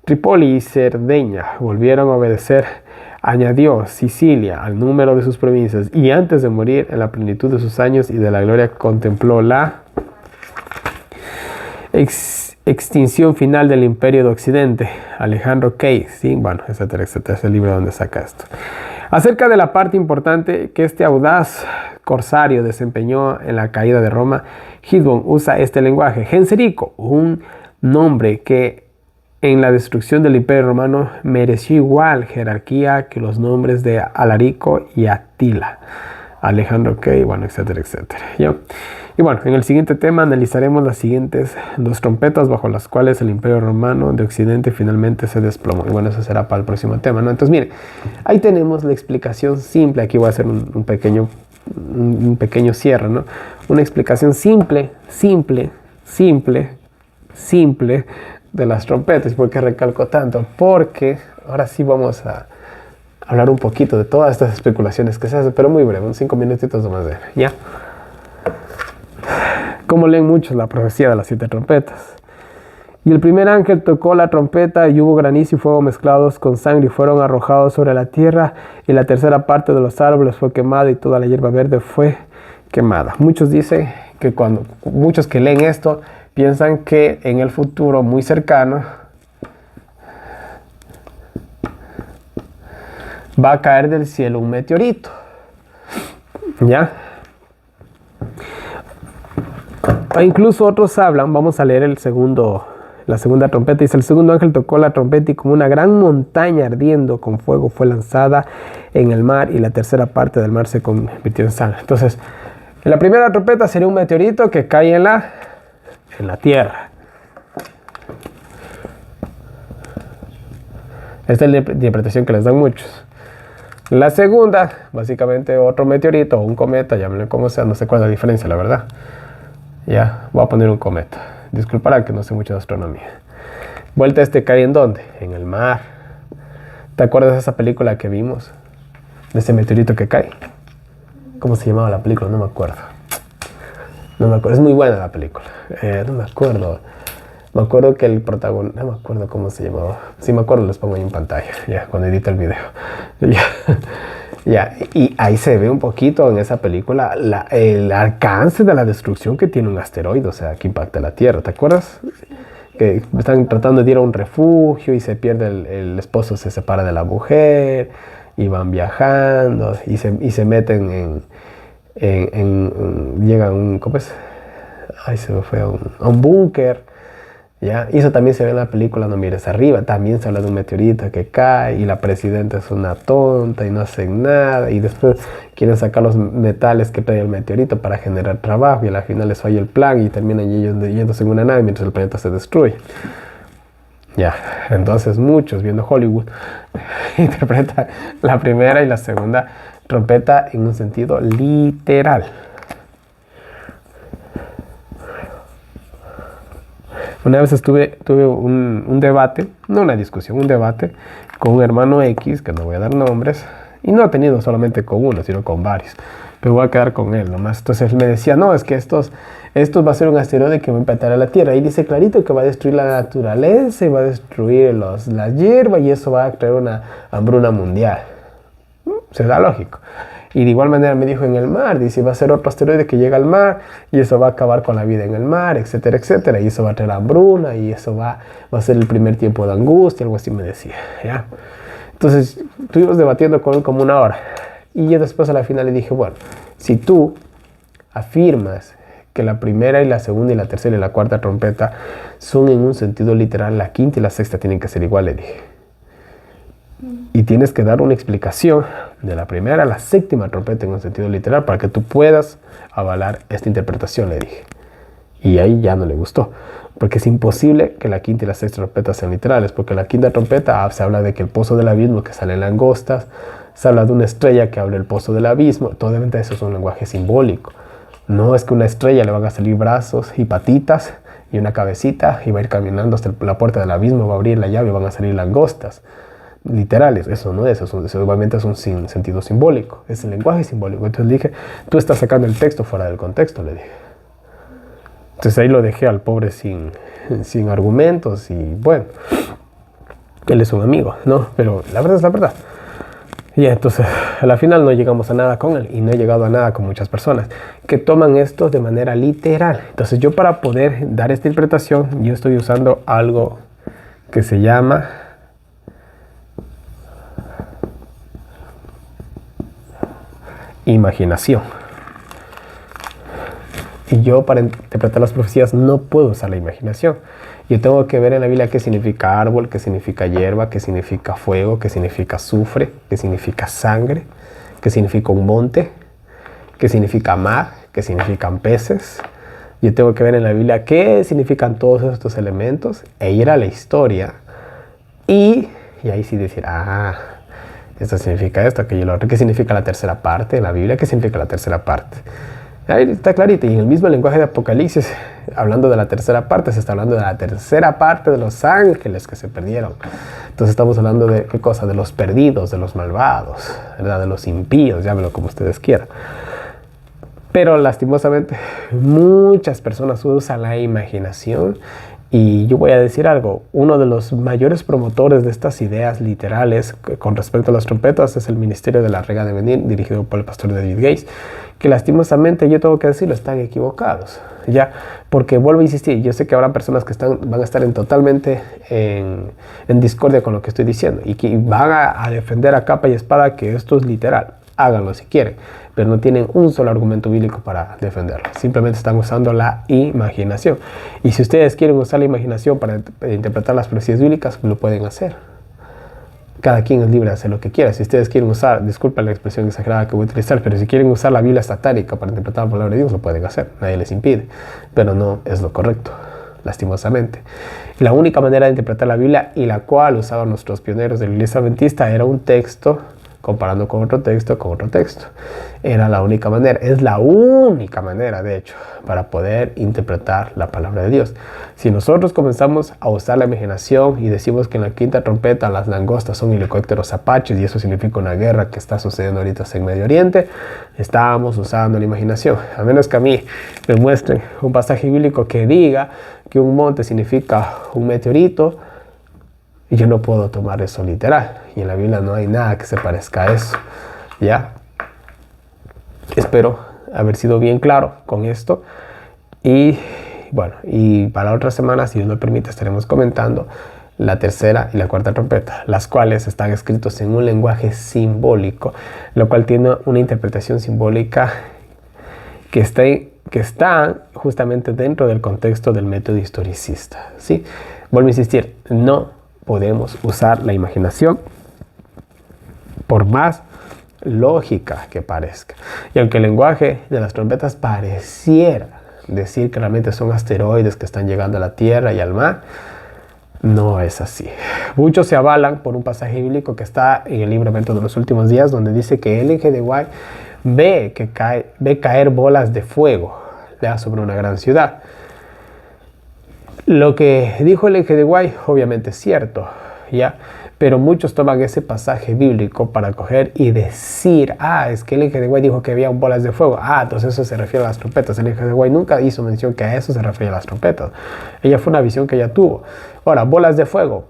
Trípoli y Cerdeña volvieron a obedecer. Añadió Sicilia al número de sus provincias, y antes de morir, en la plenitud de sus años y de la gloria, contempló la extinción final del imperio de Occidente. Alejandro Key, sí, bueno, etcétera, etcétera, es el libro donde saca esto. Acerca de la parte importante que este audaz corsario desempeñó en la caída de Roma, Gibbon usa este lenguaje. Genserico, un nombre que en la destrucción del Imperio Romano mereció igual jerarquía que los nombres de Alarico y Atila, Alejandro Key, bueno, etcétera, etcétera. ¿Ya? Y bueno, en el siguiente tema analizaremos las siguientes 2 trompetas bajo las cuales el Imperio Romano de Occidente finalmente se desplomó. Y bueno, eso será para el próximo tema, ¿no? Entonces, miren, ahí tenemos la explicación simple. Aquí voy a hacer un pequeño cierre, ¿no? Una explicación simple de las trompetas. ¿Por qué recalco tanto? Porque ahora sí vamos a hablar un poquito de todas estas especulaciones que se hacen, pero muy breve, 5 minutitos nomás de, ¿ya? Como leen muchos la profecía de las 7 trompetas. Y el primer ángel tocó la trompeta, y hubo granizo y fuego mezclados con sangre, y fueron arrojados sobre la tierra, y la tercera parte de los árboles fue quemada, y toda la hierba verde fue quemada. Muchos dicen que muchos que leen esto piensan que en el futuro muy cercano va a caer del cielo un meteorito, ¿ya? E incluso otros hablan, vamos a leer la segunda trompeta. Dice, el segundo ángel tocó la trompeta, y como una gran montaña ardiendo con fuego fue lanzada en el mar, y la tercera parte del mar se convirtió en sangre. Entonces, en la primera trompeta sería un meteorito que cae en la tierra. Esta es la interpretación que les dan muchos. La segunda, básicamente otro meteorito o un cometa, llámenlo como sea, no sé cuál es la diferencia, la verdad. Ya, voy a poner un cometa. Disculparán que no sé mucho de astronomía. Vuelta cae ¿en dónde? En el mar. ¿Te acuerdas de esa película que vimos? De ese meteorito que cae. ¿Cómo se llamaba la película? No me acuerdo. Es muy buena la película. No me acuerdo. Me acuerdo que el protagonista... No me acuerdo cómo se llamaba. Si me acuerdo, les pongo ahí en pantalla. Ya, cuando edito el video. Ya. Y ahí se ve un poquito en esa película el alcance de la destrucción que tiene un asteroide. O sea, que impacta la Tierra. ¿Te acuerdas? Que están tratando de ir a un refugio y se pierde el esposo, se separa de la mujer. Y van viajando. Y se meten llegan a un... ¿Cómo es? Ay, se me fue a un búnker. ¿Ya? Y eso también se ve en la película No mires arriba. También se habla de un meteorito que cae y la presidenta es una tonta y no hacen nada. Y después quieren sacar los metales que trae el meteorito para generar trabajo. Y al final les falla el plan y terminan ellos yéndose en una nave mientras el planeta se destruye. Ya, entonces muchos viendo Hollywood interpretan la primera y la segunda trompeta en un sentido literal. Una vez tuve un debate, no una discusión, un debate con un hermano X, que no voy a dar nombres, y no he tenido solamente con uno, sino con varios, pero voy a quedar con él nomás. Entonces él me decía, no, es que estos va a ser un asteroide que va a impactar a la Tierra, y dice clarito que va a destruir la naturaleza, y va a destruir la hierba, y eso va a crear una hambruna mundial. Será lógico. Y de igual manera me dijo en el mar, dice, va a ser otro asteroide que llega al mar y eso va a acabar con la vida en el mar, etcétera, etcétera. Y eso va a traer hambruna y eso va a ser el primer tiempo de angustia, algo así me decía, ¿ya? Entonces estuvimos debatiendo con él como una hora. Y yo después a la final le dije, bueno, si tú afirmas que la primera y la segunda y la tercera y la cuarta trompeta son en un sentido literal, la quinta y la sexta tienen que ser igual, le dije. Y tienes que dar una explicación de la primera a la séptima trompeta en un sentido literal para que tú puedas avalar esta interpretación, le dije. Y ahí ya no le gustó, porque es imposible que la quinta y la sexta trompeta sean literales, porque la quinta trompeta se habla de que el pozo del abismo, que salen langostas, se habla de una estrella que habla del pozo del abismo, todo eso es un lenguaje simbólico. No es que una estrella le van a salir brazos y patitas y una cabecita y va a ir caminando hasta la puerta del abismo, va a abrir la llave y van a salir langostas literales. Eso no es, eso obviamente es un sentido simbólico, es el lenguaje simbólico. Entonces le dije, tú estás sacando el texto fuera del contexto, le dije. Entonces ahí lo dejé al pobre sin argumentos y bueno, él es un amigo, ¿no? Pero la verdad es la verdad. Y entonces a la final no llegamos a nada con él y no he llegado a nada con muchas personas que toman esto de manera literal. Entonces yo, para poder dar esta interpretación, yo estoy usando algo que se llama imaginación. Y yo, para interpretar las profecías, no puedo usar la imaginación. Yo tengo que ver en la Biblia qué significa árbol, qué significa hierba, qué significa fuego, qué significa azufre, qué significa sangre, qué significa un monte, qué significa mar, qué significan peces. Yo tengo que ver en la Biblia qué significan todos estos elementos e ir a la historia y ahí sí decir, esto significa esto, aquello, lo otro. ¿Qué significa la tercera parte de la Biblia? ¿Qué significa la tercera parte? Ahí está clarito. Y en el mismo lenguaje de Apocalipsis, hablando de la tercera parte, se está hablando de la tercera parte de los ángeles que se perdieron. Entonces estamos hablando de qué cosa, de los perdidos, de los malvados, ¿verdad? De los impíos, llámenlo como ustedes quieran. Pero lastimosamente muchas personas usan la imaginación. Y yo voy a decir algo, uno de los mayores promotores de estas ideas literales con respecto a las trompetas es el Ministerio de la Rega de Venir, dirigido por el pastor David Gates, que lastimosamente, yo tengo que decirlo, están equivocados, ¿ya? Porque vuelvo a insistir, yo sé que habrá personas que van a estar totalmente en discordia con lo que estoy diciendo y que van a defender a capa y espada que esto es literal. Háganlo si quieren, pero no tienen un solo argumento bíblico para defenderlo. Simplemente están usando la imaginación. Y si ustedes quieren usar la imaginación para interpretar las profecías bíblicas, lo pueden hacer. Cada quien es libre de hacer lo que quiera. Si ustedes quieren usar, disculpen la expresión exagerada que voy a utilizar, pero si quieren usar la Biblia satánica para interpretar la palabra de Dios, lo pueden hacer. Nadie les impide. Pero no es lo correcto, lastimosamente. La única manera de interpretar la Biblia, y la cual usaban nuestros pioneros de la Iglesia Adventista, era un texto comparando con otro texto, Era la única manera, es la única manera, de hecho, para poder interpretar la palabra de Dios. Si nosotros comenzamos a usar la imaginación y decimos que en la quinta trompeta las langostas son helicópteros apaches y eso significa una guerra que está sucediendo ahorita en Medio Oriente, estamos usando la imaginación. A menos que a mí me muestren un pasaje bíblico que diga que un monte significa un meteorito, y yo no puedo tomar eso literal. Y en la Biblia no hay nada que se parezca a eso. ¿Ya? Espero haber sido bien claro con esto. Y bueno, y para la otra semana, si Dios lo permite, estaremos comentando la tercera y la cuarta trompeta, las cuales están escritos en un lenguaje simbólico, lo cual tiene una interpretación simbólica que está justamente dentro del contexto del método historicista. ¿Sí? Vuelvo a insistir, no podemos usar la imaginación por más lógica que parezca. Y aunque el lenguaje de las trompetas pareciera decir que realmente son asteroides que están llegando a la Tierra y al mar, No es así. Muchos se avalan por un pasaje bíblico que está en el libro Eventos de los Últimos Días, donde dice que Ellen G. de White ve caer bolas de fuego sobre una gran ciudad. Lo que dijo Ellen G. de White obviamente es cierto, ¿ya? Pero muchos toman ese pasaje bíblico para coger y decir, es que Ellen G. de White dijo que había bolas de fuego. Entonces eso se refiere a las trompetas. Ellen G. de White nunca hizo mención que a eso se refiere a las trompetas. Ella fue una visión que ella tuvo. Ahora, bolas de fuego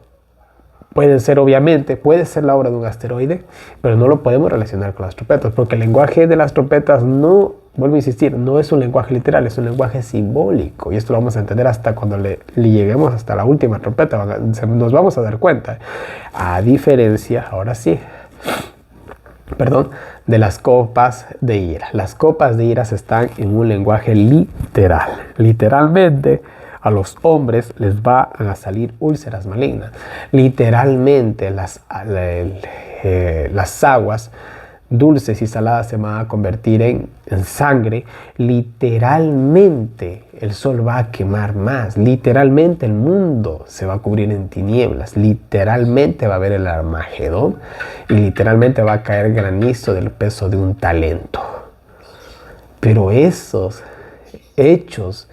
pueden ser, obviamente, puede ser la obra de un asteroide, pero no lo podemos relacionar con las trompetas, porque el lenguaje de las trompetas no, vuelvo a insistir, no es un lenguaje literal, es un lenguaje simbólico. Y esto lo vamos a entender hasta cuando le lleguemos hasta la última trompeta. Nos vamos a dar cuenta. A diferencia, ahora sí, de las copas de ira. Las copas de ira están en un lenguaje literal. Literalmente, a los hombres les van a salir úlceras malignas. Literalmente las aguas dulces y saladas se van a convertir en sangre. Literalmente el sol va a quemar más. Literalmente el mundo se va a cubrir en tinieblas. Literalmente va a haber el Armagedón. Y literalmente va a caer granizo del peso de un talento. Pero esos hechos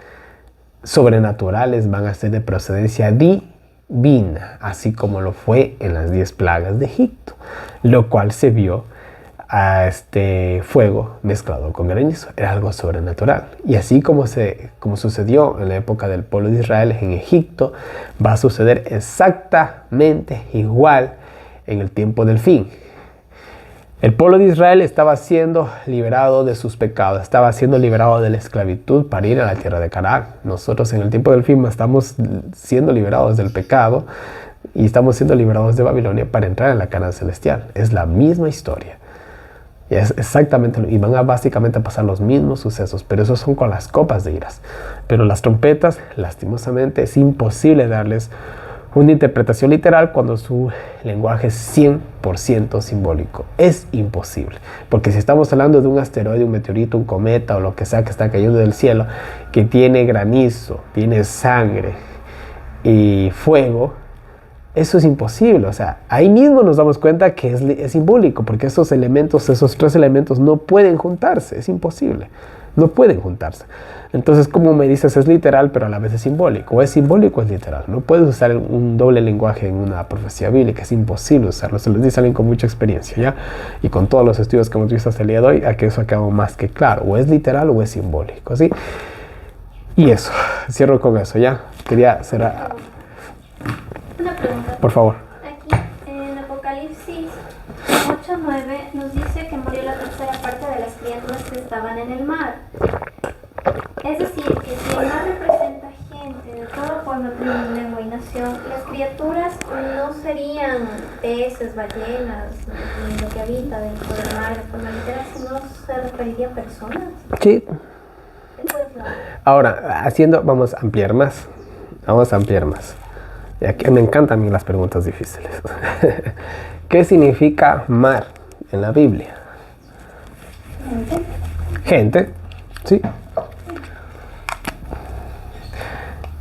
sobrenaturales van a ser de procedencia divina, así como lo fue en las 10 plagas de Egipto, lo cual se vio a este fuego mezclado con granizo. Era algo sobrenatural. Y así como sucedió en la época del pueblo de Israel en Egipto, va a suceder exactamente igual en el tiempo del fin. El pueblo de Israel estaba siendo liberado de sus pecados, estaba siendo liberado de la esclavitud para ir a la tierra de Canaán. Nosotros en el tiempo del fin estamos siendo liberados del pecado y estamos siendo liberados de Babilonia para entrar en la Canaán celestial. Es la misma historia. Y es exactamente, y van a básicamente a pasar los mismos sucesos, pero esos son con las copas de iras. Pero las trompetas, lastimosamente, es imposible darles una interpretación literal cuando su lenguaje es 100% simbólico. Es imposible. Porque si estamos hablando de un asteroide, un meteorito, un cometa o lo que sea que está cayendo del cielo, que tiene granizo, tiene sangre y fuego, eso es imposible. O sea, ahí mismo nos damos cuenta que es simbólico, porque esos tres elementos no pueden juntarse. Es imposible. No pueden juntarse. Entonces, como me dices, es literal, pero a la vez es simbólico. O es simbólico o es literal. No puedes usar un doble lenguaje en una profecía bíblica. Es imposible usarlo. Se los dice alguien con mucha experiencia, ¿ya? Y con todos los estudios que hemos visto hasta el día de hoy, a que eso ha quedado más que claro. O es literal o es simbólico, ¿sí? Y eso. Cierro con eso, ¿ya? Quería cerrar. Una pregunta. Por favor. Aquí en Apocalipsis 8:9 nos dice que murió la tercera parte de las criaturas que estaban en el mar. Es decir, que si el mar representa gente de todo pueblo, tribu, lengua y nación, las criaturas no serían peces, ballenas, ni lo que habita dentro del mar de forma literal, sino se referiría a personas. Sí. Ahora, vamos a ampliar más. Y aquí me encantan a mí las preguntas difíciles. ¿Qué significa mar en la Biblia? Gente, sí.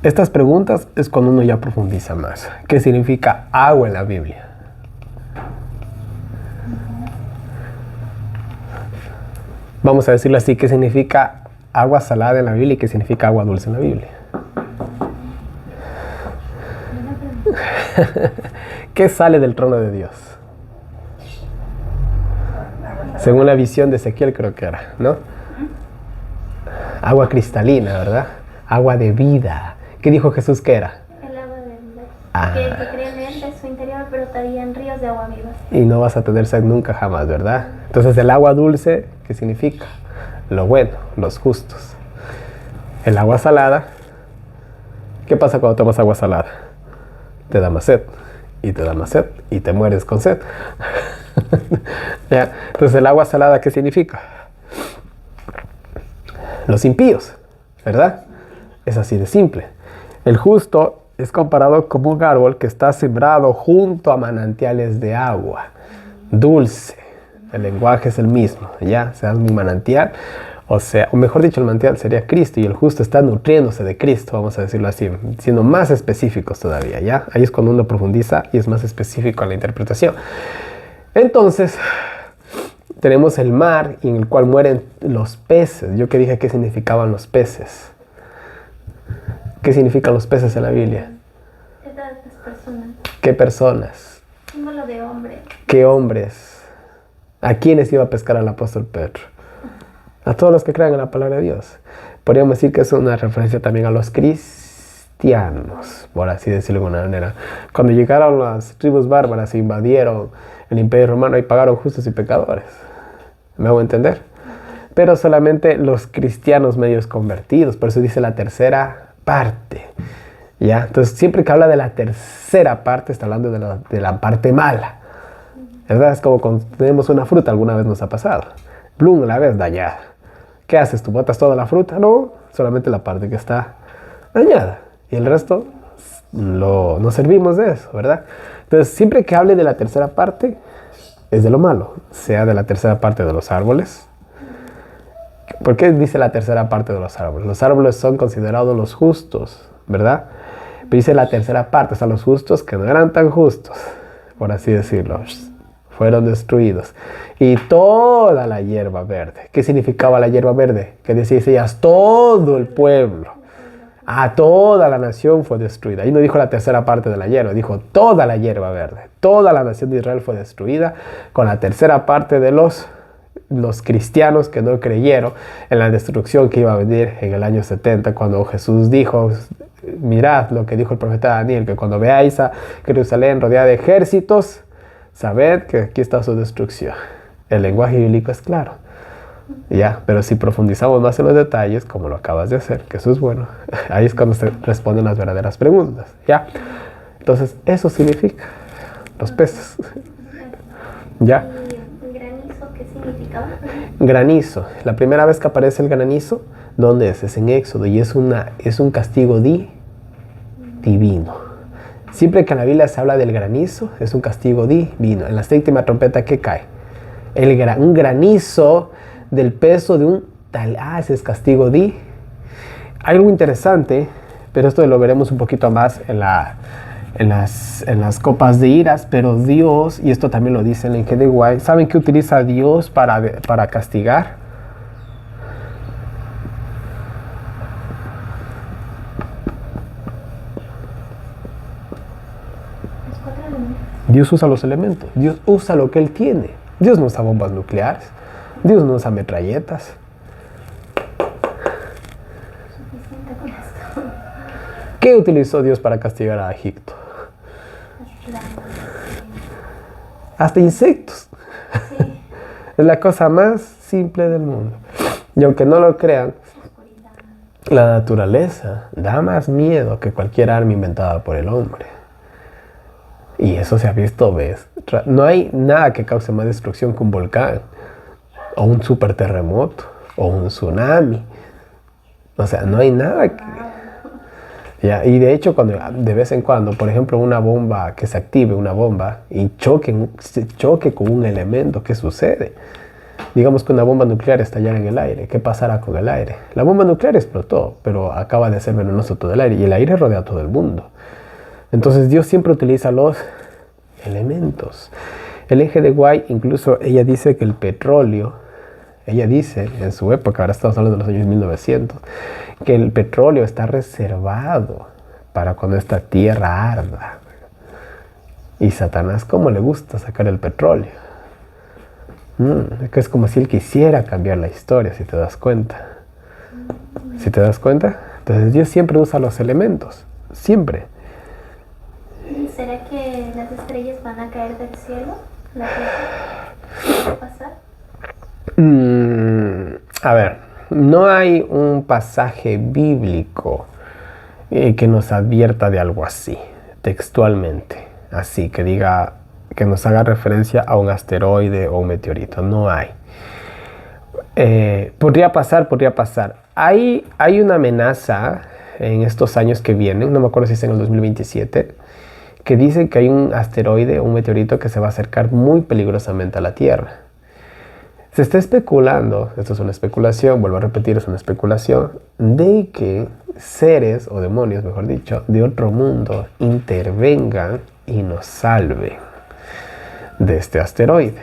Estas preguntas es cuando uno ya profundiza más. ¿Qué significa agua en la Biblia? Vamos a decirlo así, ¿qué significa agua salada en la Biblia y qué significa agua dulce en la Biblia? ¿Qué sale del trono de Dios? Según la visión de Ezequiel creo que era, ¿no? Agua cristalina, ¿verdad? Agua de vida. ¿Qué dijo Jesús que era? El agua de vida. Que el que cree en él de su interior brotarían ríos de agua viva. Y no vas a tener sed nunca jamás, ¿verdad? Entonces el agua dulce, ¿qué significa? Lo bueno, los justos. El agua salada, ¿qué pasa cuando tomas agua salada? Te da más sed, y te da más sed, y te mueres con sed. ¿Ya? Entonces el agua salada, ¿qué significa? Los impíos, ¿verdad? Es así de simple. El justo es comparado como un árbol que está sembrado junto a manantiales de agua dulce. El lenguaje es el mismo, ¿ya? Seas mi manantial O sea, o mejor dicho, el manantial sería Cristo y el justo está nutriéndose de Cristo, vamos a decirlo así, siendo más específicos todavía, ¿ya? Ahí es cuando uno profundiza y es más específico en la interpretación. Entonces, tenemos el mar en el cual mueren los peces. Yo que dije qué significaban los peces. ¿Qué significan los peces en la Biblia? Las personas. ¿Qué personas? Símbolo de hombre. ¿Qué hombres? ¿A quiénes iba a pescar el apóstol Pedro? A todos los que crean en la palabra de Dios. Podríamos decir que es una referencia también a los cristianos, por así decirlo de alguna manera. Cuando llegaron las tribus bárbaras e invadieron el imperio romano y pagaron justos y pecadores. ¿Me hago entender? Pero solamente los cristianos medios convertidos, por eso dice la tercera parte. ¿Ya? Entonces siempre que habla de la tercera parte está hablando de la parte mala. ¿Verdad? Es como cuando tenemos una fruta, alguna vez nos ha pasado. Bloom, la ves dañada. ¿Qué haces? ¿Tú botas toda la fruta? No, solamente la parte que está dañada. Y el resto nos servimos de eso, ¿verdad? Entonces, siempre que hable de la tercera parte, es de lo malo. Sea de la tercera parte de los árboles. ¿Por qué dice la tercera parte de los árboles? Los árboles son considerados los justos, ¿verdad? Pero dice la tercera parte, o sea, los justos que no eran tan justos, por así decirlo, fueron destruidos. Y toda la hierba verde. ¿Qué significaba la hierba verde? Que decía Isaías, todo el pueblo, toda la nación fue destruida. Ahí no dijo la tercera parte de la hierba, dijo toda la hierba verde. Toda la nación de Israel fue destruida con la tercera parte de los cristianos que no creyeron en la destrucción que iba a venir en el año 70, cuando Jesús dijo, mirad lo que dijo el profeta Daniel, que cuando veáis a Jerusalén rodeada de ejércitos, sabed que aquí está su destrucción. El lenguaje bíblico es claro. Ya, pero si profundizamos más en los detalles, como lo acabas de hacer, que eso es bueno, ahí es cuando se responden las verdaderas preguntas. ¿Ya? Entonces, eso significa los peces. ¿Ya? ¿Y granizo qué significaba? Granizo. La primera vez que aparece el granizo, ¿dónde es? Es en Éxodo y es un castigo divino. Siempre que en la Biblia se habla del granizo, es un castigo divino. En la séptima trompeta, ¿qué cae? Un granizo del peso de un tal. Ese es castigo Hay algo interesante, pero esto lo veremos un poquito más en las copas de iras, pero Dios, y esto también lo dice en el G de Guay, ¿saben qué utiliza Dios para castigar? Dios usa los elementos, Dios usa lo que Él tiene. Dios no usa bombas nucleares, Dios no usa metralletas. ¿Qué utilizó Dios para castigar a Egipto? Hasta insectos. Sí. Es la cosa más simple del mundo. Y aunque no lo crean, la naturaleza da más miedo que cualquier arma inventada por el hombre. Y eso se ha visto, ¿ves? No hay nada que cause más destrucción que un volcán, o un super terremoto, o un tsunami. O sea, no hay nada que... Ya, y de hecho, cuando de vez en cuando, por ejemplo, una bomba, que se active una bomba y se choque con un elemento, ¿qué sucede? Digamos que una bomba nuclear estallara en el aire, ¿qué pasará con el aire? La bomba nuclear explotó, pero acaba de ser venenoso todo el aire, y el aire rodea a todo el mundo. Entonces Dios siempre utiliza los elementos. El Eje de Guay, incluso ella dice que el petróleo, ella dice en su época, ahora estamos hablando de los años 1900, que el petróleo está reservado para cuando esta tierra arda. Y Satanás, ¿cómo le gusta sacar el petróleo? Es como si él quisiera cambiar la historia, si te das cuenta. ¿Si te das cuenta? Entonces Dios siempre usa los elementos, siempre. ¿Será que las estrellas van a caer del cielo? ¿La Tierra? ¿Qué va a pasar? A ver, no hay un pasaje bíblico que nos advierta de algo así, textualmente, así que diga, que nos haga referencia a un asteroide o un meteorito. No hay. Podría pasar. Hay una amenaza en estos años que vienen, no me acuerdo si es en el 2027, que dicen que hay un asteroide o un meteorito que se va a acercar muy peligrosamente a la Tierra. Se está especulando, esto es una especulación, vuelvo a repetir, es una especulación, de que seres, o demonios mejor dicho, de otro mundo intervengan y nos salven de este asteroide.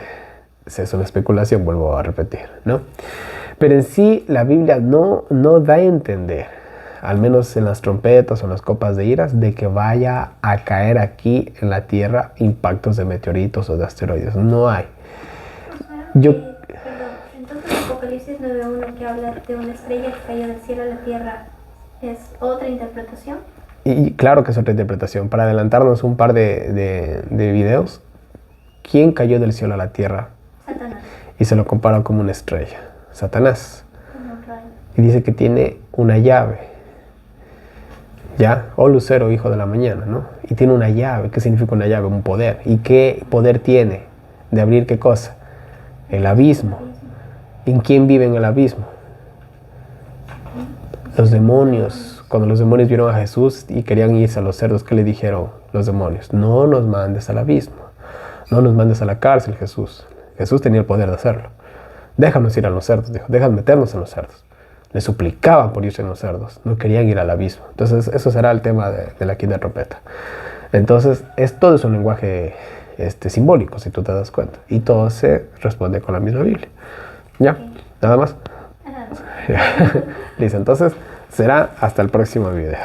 Es una especulación, vuelvo a repetir, ¿no? Pero en sí la Biblia no da a entender, al menos en las trompetas o en las copas de iras, de que vaya a caer aquí en la Tierra impactos de meteoritos o de asteroides. No hay. Yo... Perdón, entonces Apocalipsis 9:1 que habla de una estrella que cayó del cielo a la tierra, ¿es otra interpretación? Y claro que es otra interpretación. Para adelantarnos un par de videos, ¿quién cayó del cielo a la tierra? Satanás. Y se lo compara como una estrella. Satanás. Como un rayo. Y dice que tiene una llave. ¿Ya? O lucero, hijo de la mañana, ¿no? Y tiene una llave. ¿Qué significa una llave? Un poder. ¿Y qué poder tiene? ¿De abrir qué cosa? El abismo. ¿En quién vive en el abismo? Los demonios. Cuando los demonios vieron a Jesús y querían irse a los cerdos, ¿qué le dijeron los demonios? No nos mandes al abismo. No nos mandes a la cárcel, Jesús. Jesús tenía el poder de hacerlo. Déjanos ir a los cerdos, dijo. Déjanos meternos en los cerdos. Le suplicaban por irse en los cerdos. No querían ir al abismo. Entonces, eso será el tema de la quinta trompeta. Entonces, todo es un lenguaje simbólico, si tú te das cuenta. Y todo se responde con la misma Biblia. ¿Ya? ¿Nada más? Listo. Entonces, será hasta el próximo video.